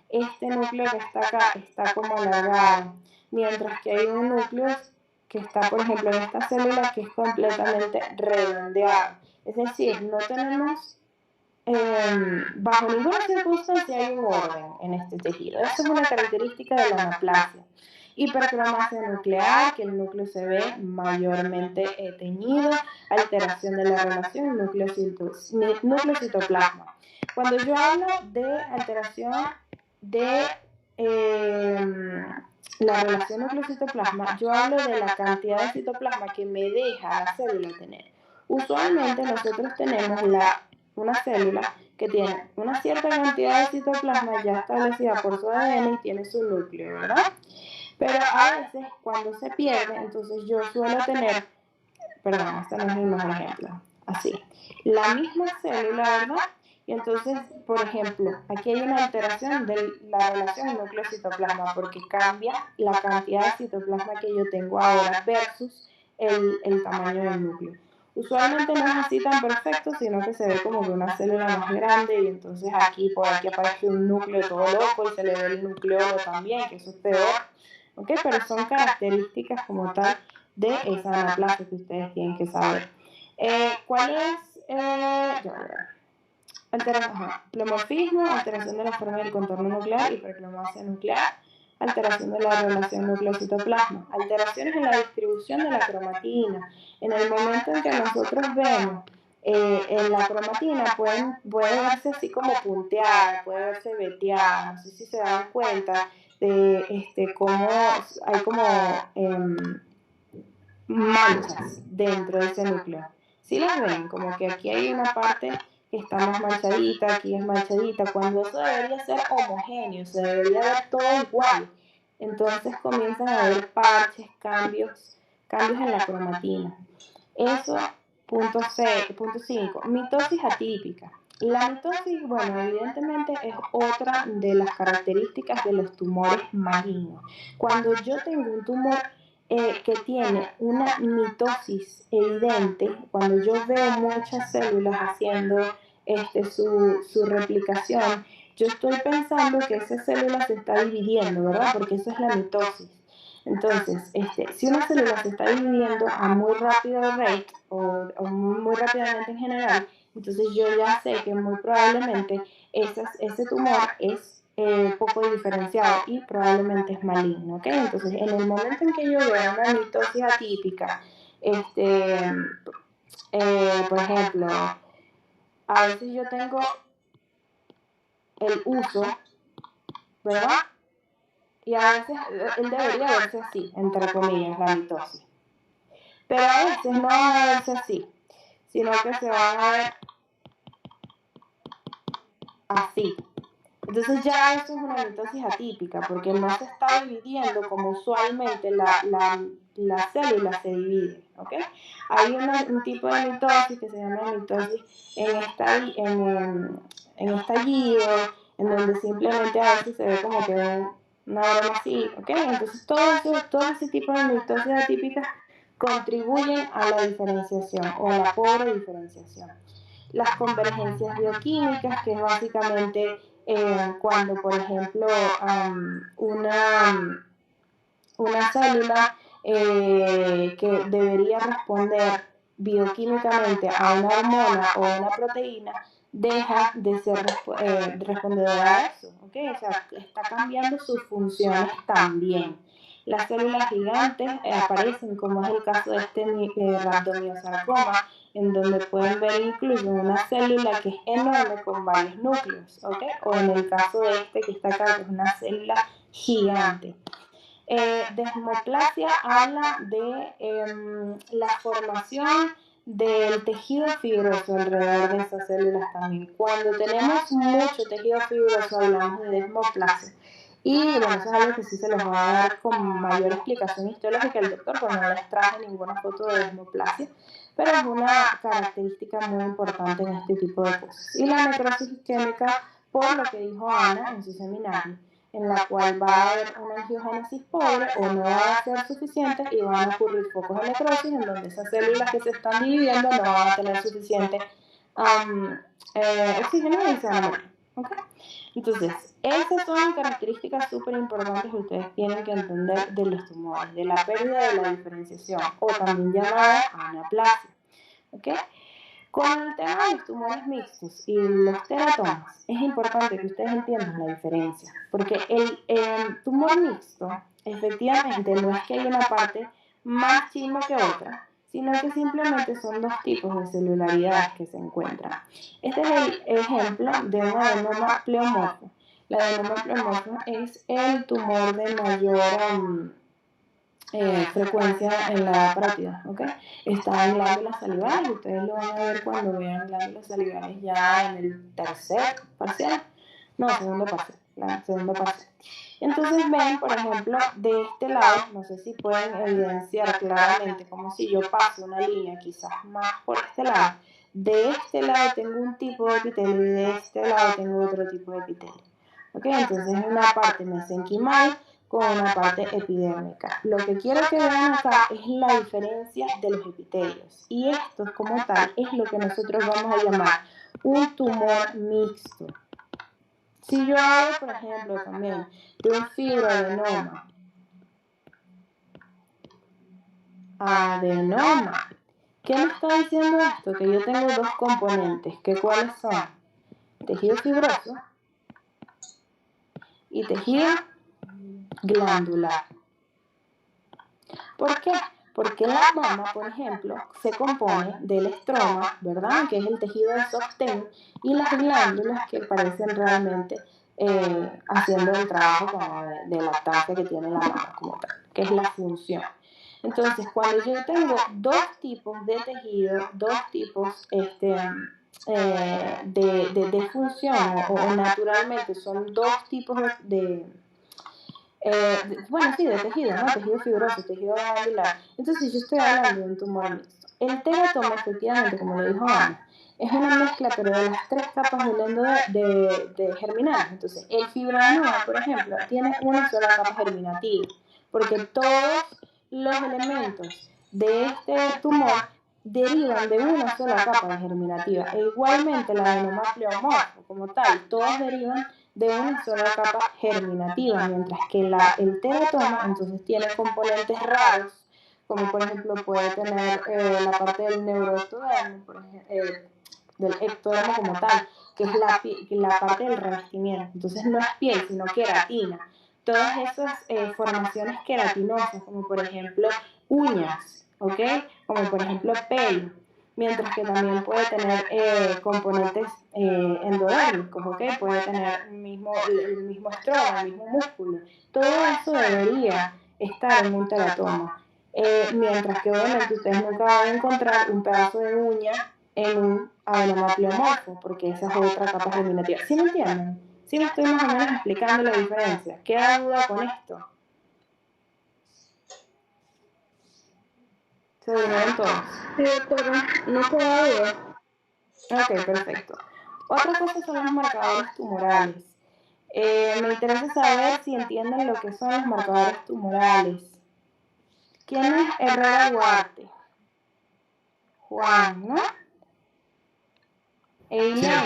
Este núcleo que está acá está como alargado. Mientras que hay un núcleo que está, por ejemplo, en esta célula que es completamente redondeado. Es decir, no tenemos, bajo ninguna circunstancia hay un orden en este tejido. Esa es una característica de la anaplasia. Hipercromasia nuclear, que el núcleo se ve mayormente teñido, alteración de la relación núcleo-citoplasma. Cuando yo hablo de alteración de la relación núcleo-citoplasma, yo hablo de la cantidad de citoplasma que me deja la célula tener. Usualmente nosotros tenemos una célula que tiene una cierta cantidad de citoplasma ya establecida por su ADN y tiene su núcleo, ¿verdad? Pero a veces cuando se pierde, entonces yo suelo tener, perdón, este no es mi mejor ejemplo. así. La misma célula, ¿verdad? Y entonces, por ejemplo, aquí hay una alteración de la relación núcleo-citoplasma porque cambia la cantidad de citoplasma que yo tengo ahora versus el tamaño del núcleo. Usualmente no es así tan perfecto, sino que se ve como que una célula más grande y entonces aquí por aquí aparece un núcleo todo loco y se le ve el nucleolo también, que eso es peor. ¿Ok? Pero son características como tal de esa anaplasia que ustedes tienen que saber. ¿Cuál es? Plemorfismo, alteración de la forma del contorno nuclear, hiperplemosia nuclear, alteración de la relación núcleo-citoplasma, alteraciones en la distribución de la cromatina. En el momento en que nosotros vemos en la cromatina puede verse así como punteada, puede verse veteada, no sé si se dan cuenta de cómo hay como manchas dentro de ese núcleo. ¿Sí las ven? Como que aquí hay una parte que está más manchadita, aquí es manchadita, cuando eso debería ser homogéneo, se debería ver todo igual. Entonces comienzan a haber parches, cambios en la cromatina. Eso, punto 5, mitosis atípica. La mitosis, bueno, evidentemente es otra de las características de los tumores malignos. Cuando yo tengo un tumor que tiene una mitosis evidente, cuando yo veo muchas células haciendo su replicación, yo estoy pensando que esa célula se está dividiendo, ¿verdad? Porque eso es la mitosis. Entonces, si una célula se está dividiendo a muy rápido rate o muy rápidamente en general, entonces yo ya sé que muy probablemente ese tumor es poco diferenciado y probablemente es maligno, ¿ok? Entonces, en el momento en que yo veo una mitosis atípica, por ejemplo, a veces yo tengo el uso, ¿verdad? Y a veces él debería verse así, entre comillas, la mitosis. Pero a veces no van a verse así, sino que se van a ver así. Entonces ya eso es una mitosis atípica, porque no se está dividiendo como usualmente la célula se divide, ¿ok? Hay un tipo de mitosis que se llama mitosis en estallido, en donde simplemente a veces se ve como que una broma así, ¿ok? Entonces todo ese tipo de mitosis atípicas contribuyen a la diferenciación o a la pobre diferenciación. Las convergencias bioquímicas, que es básicamente cuando, por ejemplo, una célula que debería responder bioquímicamente a una hormona o a una proteína deja de ser respondedora a eso, ¿ok? O sea, está cambiando sus funciones también. Las células gigantes aparecen, como es el caso de este rhabdomyosarcoma, en donde pueden ver incluso una célula que es enorme con varios núcleos, ¿ok? O en el caso de este que está acá, que es una célula gigante. Desmoplasia habla de la formación del tejido fibroso alrededor de esas células también. Cuando tenemos mucho tejido fibroso hablamos de desmoplasia. Y bueno, eso es algo que sí se los va a dar con mayor explicación histológica el doctor, porque no les traje ninguna foto de desmoplasia, pero es una característica muy importante en este tipo de cosas. Y la necrosis isquémica, por lo que dijo Ana en su seminario, en la cual va a haber una angiogénesis pobre o no va a ser suficiente y van a ocurrir focos de necrosis en donde esas células que se están dividiendo no van a tener suficiente oxígeno y se van a morir. ¿Okay? Entonces, esas son características súper importantes que ustedes tienen que entender de los tumores, de la pérdida de la diferenciación o también llamada anaplasia. ¿Okay? Con el tema de los tumores mixtos y los teratomas, es importante que ustedes entiendan la diferencia, porque el tumor mixto, efectivamente, no es que haya una parte más chimba que otra, sino que simplemente son dos tipos de celularidades que se encuentran. Este es el ejemplo de un adenoma pleomorfo. El adenoma pleomorfo es el tumor de mayor frecuencia en la edad parótida, ¿ok? Está en glándulas salivares, ustedes lo van a ver cuando vean glándulas salivares ya en el tercer parcial, no, segundo parcial, Entonces ven, por ejemplo, de este lado, no sé si pueden evidenciar claramente, como si yo paso una línea quizás más por este lado. De este lado tengo un tipo de epitelio y de este lado tengo otro tipo de epitelio. ¿Ok? Entonces una parte mesenquimal con una parte epidérmica. Lo que quiero que vean acá es la diferencia de los epitelios. Y esto como tal es lo que nosotros vamos a llamar un tumor mixto. Si yo hago, por ejemplo, también de un fibroadenoma, adenoma, ¿qué me está diciendo esto? Que yo tengo dos componentes, que ¿cuáles son? Tejido fibroso y tejido glandular. ¿Por qué? Porque la mama, por ejemplo, se compone del estroma, ¿verdad? Que es el tejido de sostén, y las glándulas que parecen realmente haciendo el trabajo como de lactancia que tiene la mama como tal, que es la función. Entonces, cuando yo tengo dos tipos de tejido, dos tipos de función, o naturalmente son dos tipos de de tejido, ¿no? Tejido fibroso, tejido glandular. Entonces, yo estoy hablando de un tumor mixto. El teratoma, efectivamente, como lo dijo Ana, es una mezcla, pero de las tres capas del endo de germinales. Entonces, el fibroadenoma, por ejemplo, tiene una sola capa germinativa, porque todos los elementos de este tumor derivan de una sola capa germinativa. E igualmente, la adenoma pleomorfo, como tal, todos derivan de una sola capa germinativa, mientras que el teratoma entonces tiene componentes raros, como por ejemplo puede tener la parte del neuroectodermo, del ectodermo como tal, que es la parte del revestimiento. Entonces no es piel, sino queratina. Todas esas formaciones queratinosas, como por ejemplo uñas, ¿ok? Como por ejemplo pelo. Mientras que también puede tener componentes endodérmicos, ¿ok? Puede tener el mismo estroma, el mismo músculo. Todo eso debería estar en un teratoma. Mientras que obviamente ustedes nunca van a encontrar un pedazo de uña en un adenoma pleomorfo, porque esa es otra capa germinativa. ¿Sí me entienden? ¿Sí me estoy más o menos explicando la diferencia? ¿Queda duda con esto? ¿Se durmieron todos? Sí, doctora, no queda duda. Ok, perfecto. Otra cosa son los marcadores tumorales. Me interesa saber si entienden lo que son los marcadores tumorales. ¿Quién es Herrera Duarte? Juan, ¿no? Eileen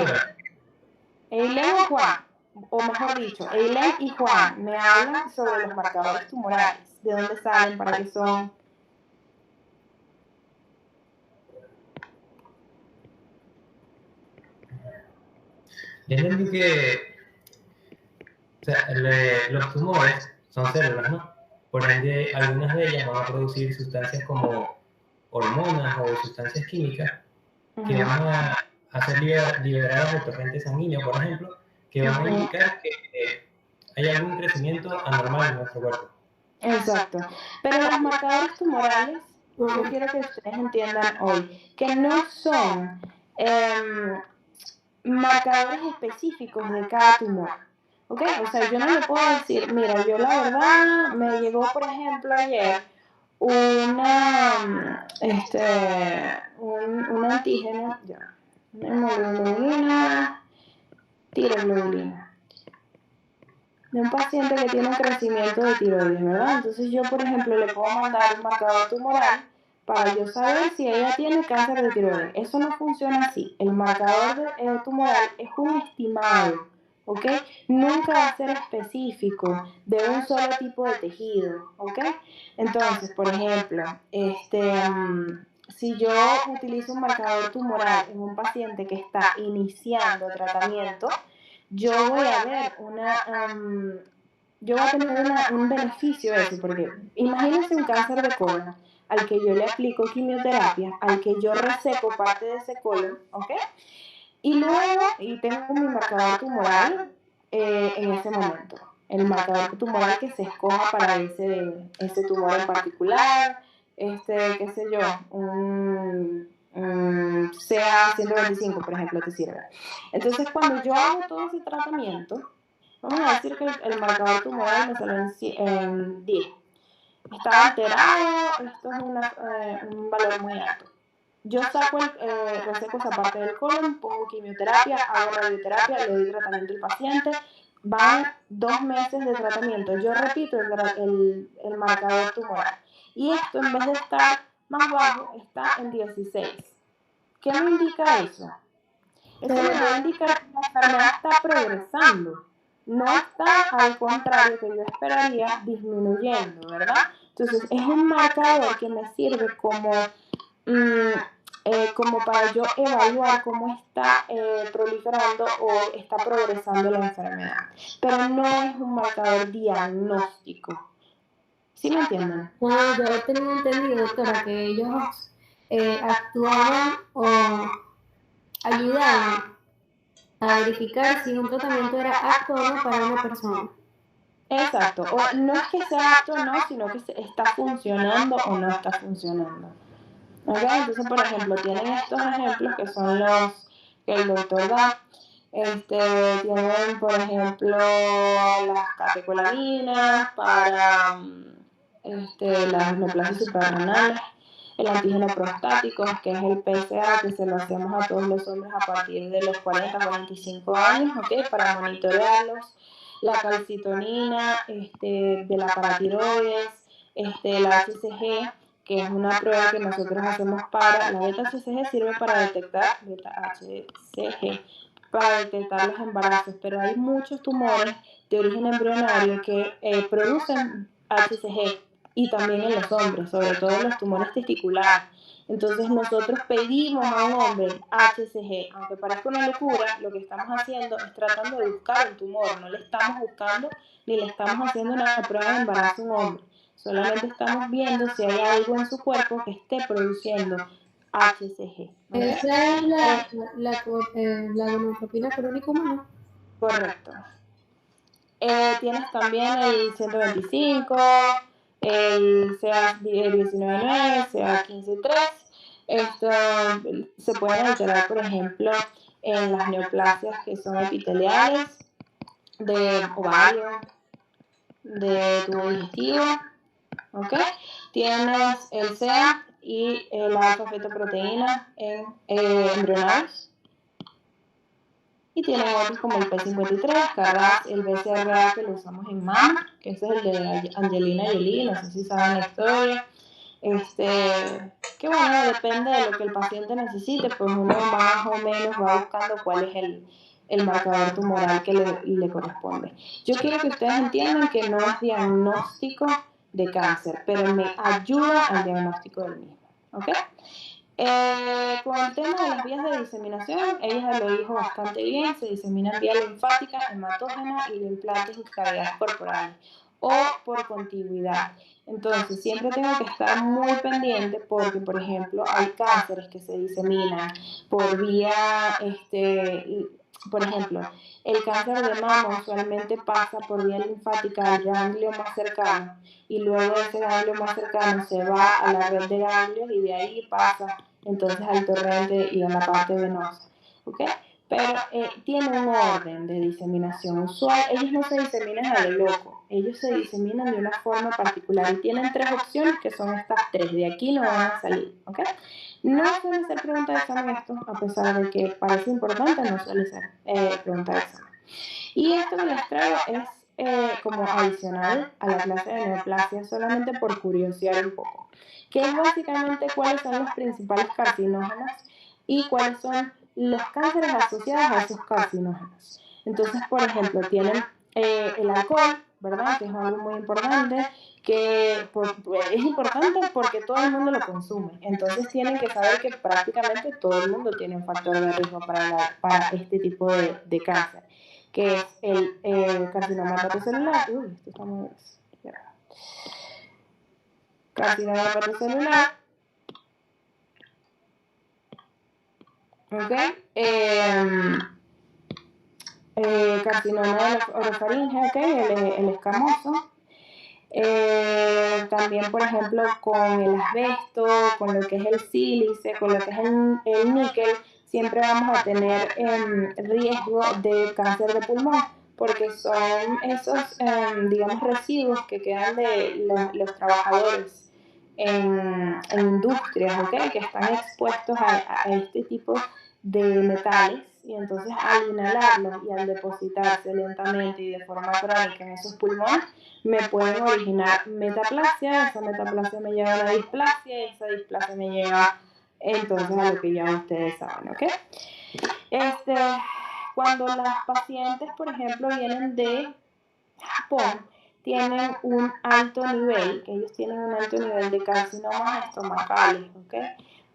o Juan, o mejor dicho, Eileen y Juan me hablan sobre los marcadores tumorales. ¿De dónde salen? ¿Para qué son? Yo entendí que o sea, los tumores son células, ¿no? Por ende, algunas de ellas van a producir sustancias como hormonas o sustancias químicas que van a hacer liberadas del torrente sanguíneo, por ejemplo, que van a indicar que hay algún crecimiento anormal en nuestro cuerpo. Exacto. Pero los marcadores tumorales, yo quiero que ustedes entiendan hoy que no son marcadores específicos de cada tumor. ¿Ok? O sea, yo no le puedo decir, mira, yo la verdad me llegó, por ejemplo, ayer un antígeno, ya, una hemoglobina, tiroglobulina, de un paciente que tiene un crecimiento de tiroides, ¿verdad? Entonces yo, por ejemplo, le puedo mandar un marcador tumoral para yo saber si ella tiene cáncer de tiroides. Eso no funciona así. El marcador tumoral es un estimado, ¿ok? Nunca va a ser específico de un solo tipo de tejido, ¿ok? Entonces, por ejemplo, si yo utilizo un marcador tumoral en un paciente que está iniciando tratamiento, yo voy a ver yo voy a tener un beneficio de eso, porque imagínense un cáncer de colon al que yo le aplico quimioterapia, al que yo reseco parte de ese colon, ¿ok? Y luego, tengo mi marcador tumoral en ese momento, el marcador tumoral que se escoja para ese tumor en particular, qué sé yo, CA 125, por ejemplo, te sirve. Entonces, cuando yo hago todo ese tratamiento, Vamos a decir que el marcador tumoral me salió en 10. Está alterado, esto es un valor muy alto. Yo reseco esa parte del colon, pongo quimioterapia, hago radioterapia, le doy tratamiento al paciente. Van 2 meses de tratamiento. Yo repito el marcador tumoral. Y esto, en vez de estar más bajo, está en 16. ¿Qué me indica eso? Eso me va a indicar que la enfermedad está progresando. No está, al contrario, que yo esperaría, disminuyendo, ¿verdad? Entonces, es un marcador que me sirve como para yo evaluar cómo está proliferando o está progresando la enfermedad. Pero no es un marcador diagnóstico. ¿Sí me entienden? Bueno, yo tenía entendido, doctora, que ellos actuaban o ayudaban a verificar si un tratamiento era apto o no para una persona. Exacto. O no es que sea apto o no, sino que está funcionando o no está funcionando. ¿Okay? Entonces, por ejemplo, tienen estos ejemplos que son los que el doctor da. Tienen, por ejemplo, las catecolaminas para las neoplasias suprarrenales, el antígeno prostático, que es el PSA, que se lo hacemos a todos los hombres a partir de los 40-45 años, ¿okay? Para monitorearlos, la calcitonina de la paratiroides, la HCG, que es una prueba que nosotros hacemos para, la beta-HCG sirve para detectar, beta-HCG, para detectar los embarazos, pero hay muchos tumores de origen embrionario que producen HCG y también en los hombres, sobre todo en los tumores testiculares. Entonces nosotros pedimos a un hombre HCG, aunque parezca una locura, lo que estamos haciendo es tratando de buscar un tumor, no le estamos buscando ni le estamos haciendo una prueba de embarazo a un hombre. Solamente estamos viendo si hay algo en su cuerpo que esté produciendo HCG. ¿Okay? Esa es la gonadotropina crónica humana. Correcto. Tienes también el 125, el CA19-9, CA15-3. Esto se pueden alterar, por ejemplo, en las neoplasias que son epiteliales, de ovario, de tubo digestivo. ¿Okay? Tienes el SEA y la alfa-fetoproteína en embrionarios. Y tienen otros como el P53, CARAS, el BCRA que lo usamos en mama, que ese es el de Angelina Jolie, no sé si saben la historia. Que bueno, depende de lo que el paciente necesite, pues uno más o menos va buscando cuál es el marcador tumoral que le corresponde. Yo quiero que ustedes entiendan que no es diagnóstico de cáncer, pero me ayuda al diagnóstico del mismo. ¿Ok? Con el tema de las vías de diseminación, ella lo dijo bastante bien, se diseminan vía linfática, hematógena y de implantes y cavidades corporales o por contigüidad. Entonces, siempre tengo que estar muy pendiente porque, por ejemplo, hay cánceres que se diseminan por vía, por ejemplo, el cáncer de mama usualmente pasa por vía linfática al ganglio más cercano y luego ese ganglio más cercano se va a la red de ganglios y de ahí pasa entonces al torrente y a la parte venosa. ¿Okay? Pero tiene un orden de diseminación usual. Ellos no se diseminan a lo loco, ellos se diseminan de una forma particular y tienen 3 opciones que son estas 3. De aquí no van a salir. ¿Okay? No suele ser pregunta de examen esto, a pesar de que parece importante, no suele ser pregunta de examen. Y esto que les traigo es como adicional a la clase de neoplasia, solamente por curiosear un poco, que es básicamente cuáles son los principales carcinógenos y cuáles son los cánceres asociados a esos carcinógenos. Entonces, por ejemplo, tienen el alcohol, ¿verdad? Que es algo muy importante, que es importante porque todo el mundo lo consume. Entonces tienen que saber que prácticamente todo el mundo tiene un factor de riesgo para este tipo de cáncer, que es el carcinoma hepatocelular. Uy, esto está muy bien. Carcinoma hepatocelular. ¿Ok? Carcinoma de la orofaringe, ¿ok? El escamoso. También, por ejemplo, con el asbesto, con lo que es el sílice, con lo que es el níquel, siempre vamos a tener riesgo de cáncer de pulmón, porque son esos, digamos, residuos que quedan de los trabajadores en industrias, ¿ok? Que están expuestos a este tipo de metales, y entonces al inhalarlos y al depositarse lentamente y de forma crónica en esos pulmones, me pueden originar metaplasia. Esa metaplasia me lleva a una displasia, y esa displasia me lleva entonces a lo que ya ustedes saben, ¿ok? Cuando las pacientes, por ejemplo, vienen de Japón, tienen un alto nivel, ellos tienen un alto nivel de carcinomas estomacales, ¿ok?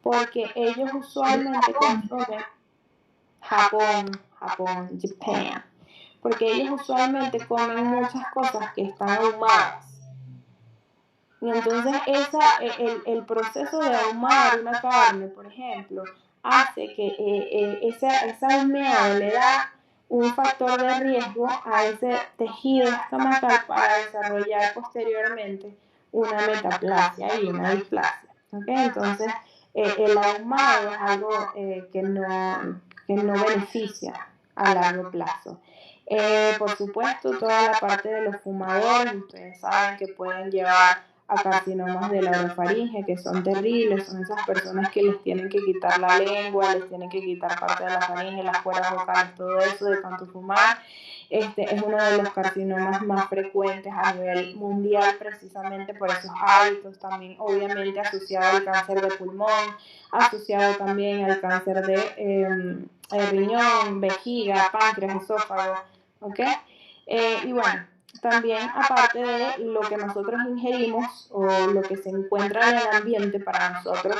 Porque ellos usualmente consumen Japón, Japan, porque ellos usualmente comen muchas cosas que están ahumadas. Y entonces el proceso de ahumar una carne, por ejemplo, hace que esa humeada le da un factor de riesgo a ese tejido estomacal para desarrollar posteriormente una metaplasia y una displasia. ¿Okay? Entonces, el ahumado es algo que no beneficia a largo plazo. Por supuesto, toda la parte de los fumadores, ustedes saben que pueden llevar a carcinomas de la orofaringe, que son terribles, son esas personas que les tienen que quitar la lengua, les tienen que quitar parte de la faringe, las cuerdas vocales, todo eso de tanto fumar. Es uno de los carcinomas más frecuentes a nivel mundial, precisamente por esos hábitos, también obviamente asociado al cáncer de pulmón, asociado también al cáncer de riñón, vejiga, páncreas, esófago, ¿ok? Y bueno, también aparte de lo que nosotros ingerimos o lo que se encuentra en el ambiente para nosotros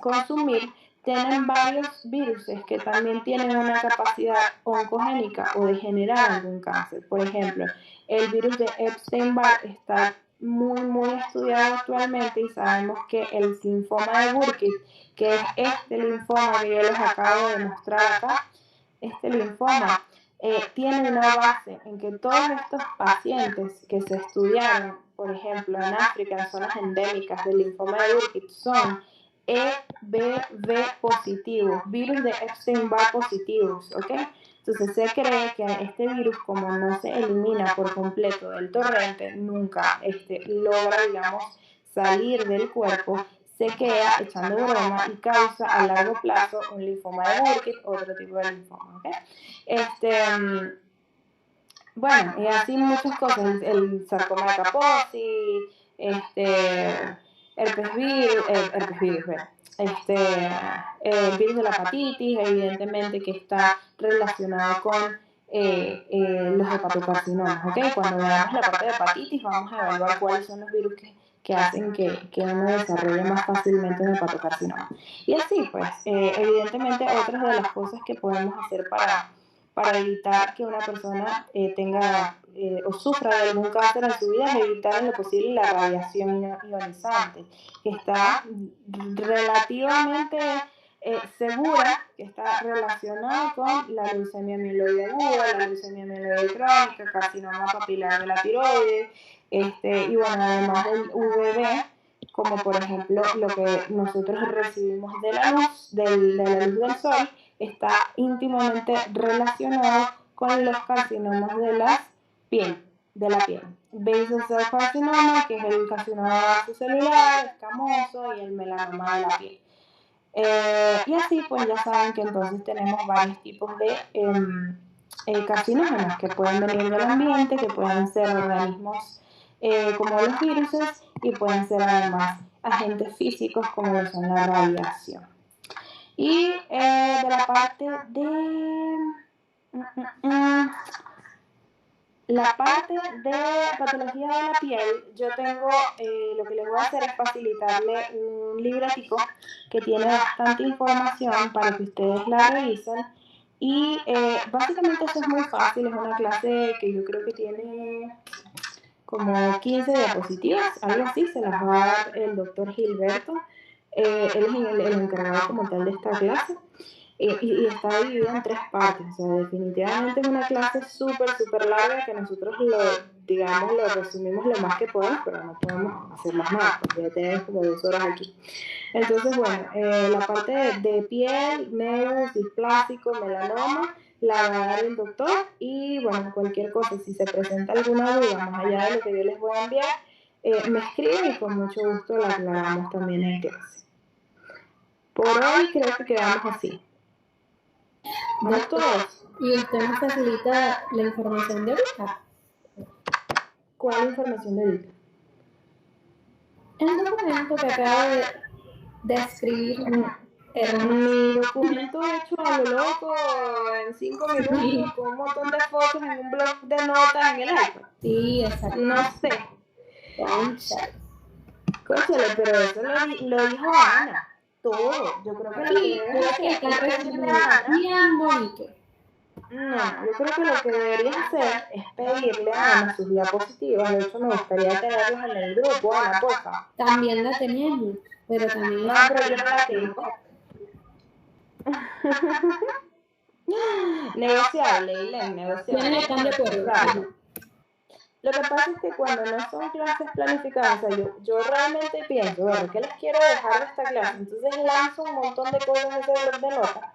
consumir, tienen varios virus que también tienen una capacidad oncogénica o de generar algún cáncer. Por ejemplo, el virus de Epstein-Barr está muy estudiado actualmente, y sabemos que el linfoma de Burkitt, que es este linfoma que yo les acabo de mostrar acá, este linfoma tiene una base en que todos estos pacientes que se estudiaron, por ejemplo, en África, en zonas endémicas del linfoma de Burkitt, son EBV positivos, virus de Epstein-Barr positivos, ¿ok? Entonces se cree que este virus, como no se elimina por completo del torrente, nunca logra, digamos, salir del cuerpo, se queda echando broma y causa a largo plazo un linfoma de Burkitt, otro tipo de linfoma, ¿ok? Bueno, y así muchas cosas, el sarcoma de Kaposi, herpes virus, el virus de la hepatitis, evidentemente que está relacionado con los hepatocarcinomas, ¿ok? Cuando veamos la parte de hepatitis vamos a evaluar cuáles son los virus que hacen que uno desarrolle más fácilmente un hepatocarcinoma. Y así, pues, evidentemente otras de las cosas que podemos hacer para evitar que una persona tenga o sufra de algún cáncer en su vida es evitar en lo posible la radiación ionizante, que está relativamente segura, que está relacionada con la leucemia mieloide aguda, la leucemia mieloide crónica, carcinoma papilar de la tiroides, y bueno, además del VB, como por ejemplo lo que nosotros recibimos de la luz, de la luz del sol, está íntimamente relacionado con los carcinomas de la piel. Basal cell carcinoma, que es el carcinoma vasocelular, escamoso, y el melanoma de la piel. Y así pues ya saben que entonces tenemos varios tipos de carcinógenos que pueden venir del ambiente, que pueden ser organismos como los virus, y pueden ser además agentes físicos como lo son la radiación. Y de la parte de patología de la piel, yo tengo, lo que les voy a hacer es facilitarle un libretico que tiene bastante información para que ustedes la revisen. Y básicamente eso es muy fácil, es una clase que yo creo que tiene como 15 diapositivas, algo así, se las va a dar el doctor Gilberto. Él es el encargado como tal de esta clase, y está dividido en 3 partes. O sea, definitivamente es una clase súper larga que nosotros lo resumimos lo más que podemos, pero no podemos hacer más nada, porque ya tenemos como 2 horas aquí. Entonces, bueno, la parte de piel, nervios, displásico, melanoma, la va a dar el doctor y bueno, cualquier cosa, si se presenta alguna duda más allá de lo que yo les voy a enviar, me escriben y con mucho gusto la aclaramos también en clase. Por hoy creo que quedamos así. ¿Vamos todos? ¿Y usted nos facilita la información de ahorita? ¿Cuál información de ahorita? El documento que acaba de escribir. Mi documento hecho a lo loco en 5 minutos con un montón de fotos en un blog de notas en el iPad. Sí, exacto. No sé. Cónchale. Cónchale, pero eso lo dijo Ana. Todo. Yo creo que lo que debe hacer es bien bonito. No, yo creo que lo que deberías hacer es pedirle a Ana sus diapositivas. De hecho, me gustaría tenerlas en el grupo, Ana, porfa. También la tenemos, pero también No, pero yo no la tengo. Negociable, Ilén, negociable. ¿Quiénes están de acuerdo? Claro. Lo que pasa es que cuando no son clases planificadas, o sea, yo realmente pienso, bueno, ¿qué les quiero dejar de esta clase? Entonces lanzo un montón de cosas en ese blog de notas.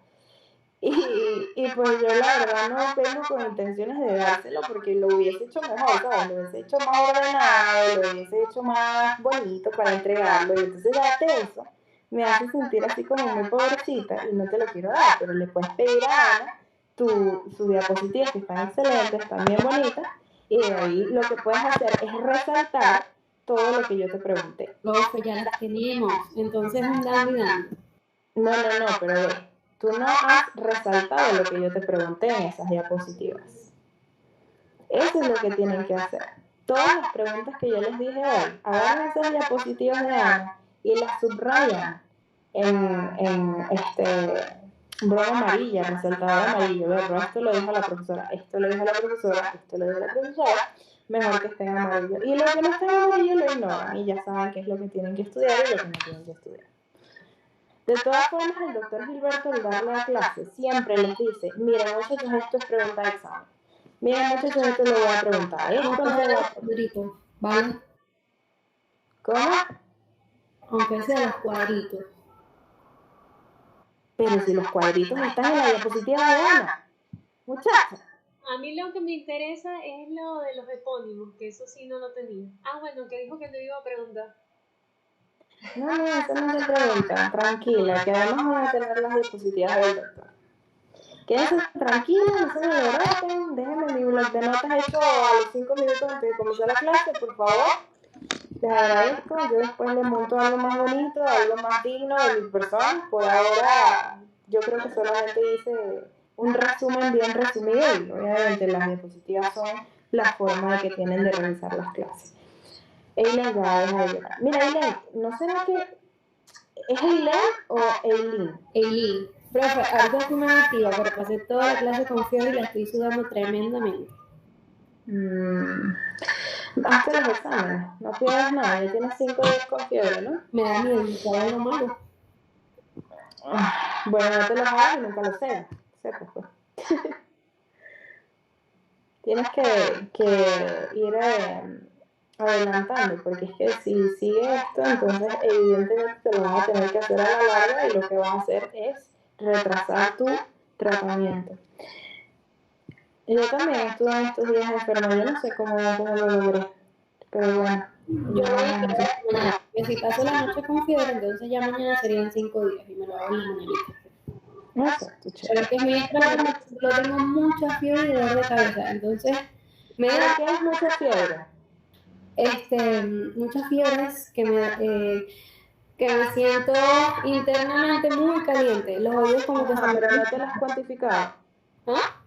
Y pues yo la verdad no vengo con intenciones de dárselo porque lo hubiese hecho mejor, ¿sabes? Lo hubiese hecho más ordenado, lo hubiese hecho más bonito para entregarlo. Y entonces darte eso me hace sentir así como muy pobrecita y no te lo quiero dar, pero le puedes pedir a Ana sus diapositivas que están excelentes, están bien bonitas, y de ahí lo que puedes hacer es resaltar todo lo que yo te pregunté. Profe, ya las tenemos, entonces un dando y dando. No, pero ve, tú no has resaltado lo que yo te pregunté en esas diapositivas. Eso es lo que tienen que hacer. Todas las preguntas que yo les dije hoy, agarran esas diapositivas de Ana y las subrayan en broma amarilla, resaltador amarillo. Pero esto lo dijo la profesora, esto lo dijo la profesora, esto lo dijo la profesora. Mejor que esté en amarillo. Y lo que no está en amarillo lo ignoran y ya saben qué es lo que tienen que estudiar y lo que no tienen que estudiar. De todas formas, el doctor Gilberto al darle la clase siempre les dice, miren muchachos, esto es pregunta de examen. Miren muchachos, esto lo voy a preguntar. Esto no lo voy a cuadritos, ¿vale? ¿Cómo? Aunque sea los cuadritos. Pero si los cuadritos están en la diapositiva de Ana, muchachos. A mí lo que me interesa es lo de los epónimos, que eso sí no lo tenía. Ah, bueno, que dijo que no iba a preguntar. No, eso no se pregunta, tranquila, que además van a tener las diapositivas del doctor. Quédense tranquilos, no se me alboroten, déjenme mi blog de notas hecho a los 5 minutos antes de comenzar la clase, por favor. Les agradezco, yo después les monto algo más bonito, algo más digno de mis personas. Por ahora, yo creo que solamente hice un resumen bien resumido y obviamente las diapositivas son la forma de que tienen de realizar las clases. Eileen ya deja de llorar. Mira, Eileen, no sé qué. ¿Es Eileen o Eileen? Eileen. Profe, ahorita estoy más activa, pero pasé toda la clase con fiebre y la estoy sudando tremendamente. Hazte los exámenes, no pierdas nada, ya tienes 5 días con fiebre, ¿no? Me da miedo, ¿sabes lo malo? Bueno, no te los hagas y nunca lo sepas, pues. Tienes que ir adelantando, porque es que si sigue esto, entonces evidentemente te lo vas a tener que hacer a la larga y lo que vas a hacer es retrasar tu tratamiento. Yo también estuve en estos días enferma, yo no sé cómo lo logré, pero bueno. Yo voy a mañana, que si paso la noche con fiebre, entonces ya mañana serían 5 días y me lo hago en la mañanita. Exacto, Pero es que es muy extraño, yo tengo mucha fiebre y dolor de cabeza, entonces me da ¿qué es mucha fiebre? Muchas fiebres que me siento internamente muy caliente, los oídos como que se me... Pero no te las cuantificaba. ¿Ah?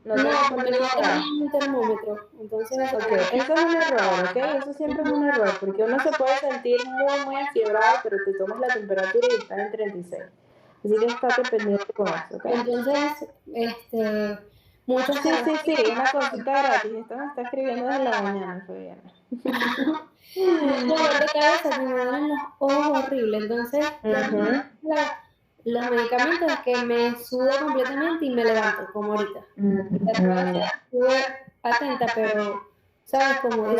No, porque no tenía un termómetro, entonces okay. Eso es un error, ¿ok? Eso siempre es un error, porque uno se puede sentir muy afiebrado, pero te tomas la temperatura y está en 36. Así que estate pendiente con eso, ¿ok? Entonces, muchas Sí, una consulta gratis. Esto me está escribiendo desde la mañana, Fabiana. dolor de cabeza, me duelen los ojos horrible, entonces los medicamentos es que me sudo completamente y me levanto, como ahorita. Estuve atenta, pero, ¿sabes? Como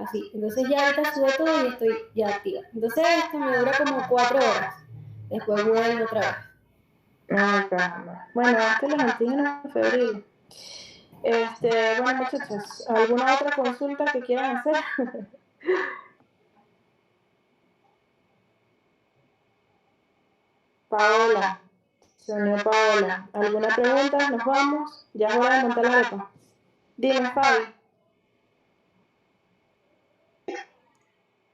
así. Entonces ya ahorita sube todo y estoy ya activa. Entonces esto me dura como 4 horas. Después vuelvo otra vez. Ay, caramba. Bueno, los antígenos febriles. Bueno, muchachos, ¿alguna otra consulta que quieran hacer? Paola, Sonia Paola, ¿alguna pregunta? ¿Nos vamos? Ya es hora de montar la arepa. Dime, Fabi.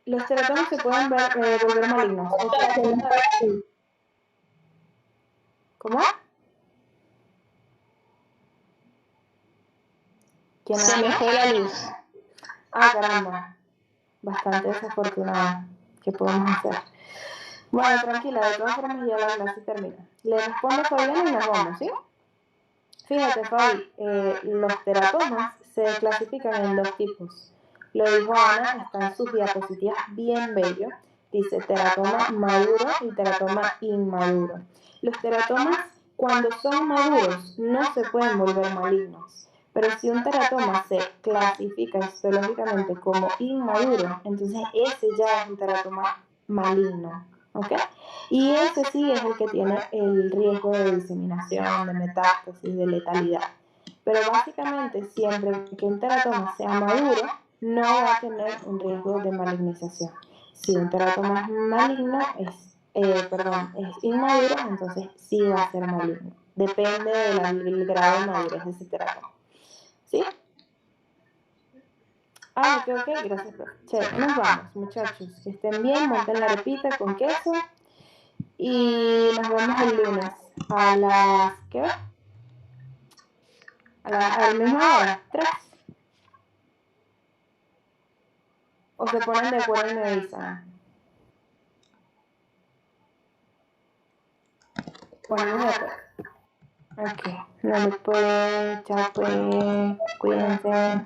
Los teratomas se pueden volver malignos. O sea, ¿cómo? ¿Quién Se me habla? fue la luz. Ah, caramba. Bastante desafortunada. ¿Qué podemos hacer? Bueno, tranquila, de todas formas ya la clase termina. Le respondo a Fabiana y nos vamos, ¿sí? Fíjate, Fabi, los teratomas se clasifican en dos tipos. Lo dijo Ana, está en sus diapositivas bien bello. Dice teratoma maduro y teratoma inmaduro. Los teratomas, cuando son maduros, no se pueden volver malignos. Pero si un teratoma se clasifica histológicamente como inmaduro, entonces ese ya es un teratoma maligno. ¿Ok? Y ese sí es el que tiene el riesgo de diseminación, de metástasis, de letalidad. Pero básicamente, siempre que un teratoma sea maduro, no va a tener un riesgo de malignización. Si un teratoma es maligno, es inmaduro, entonces sí va a ser maligno. Depende del grado de madurez de ese teratoma. ¿Sí? Ah, ok, gracias, profe. Chévere, nos vamos, muchachos. Que estén bien, monten la arepita con queso. Y nos vemos el lunes a las, ¿qué hora? A la misma hora, 3. O se ponen de acuerdo y me avisan. Ponemos de acuerdo. Ok, no le puede, chao pues, cuídense.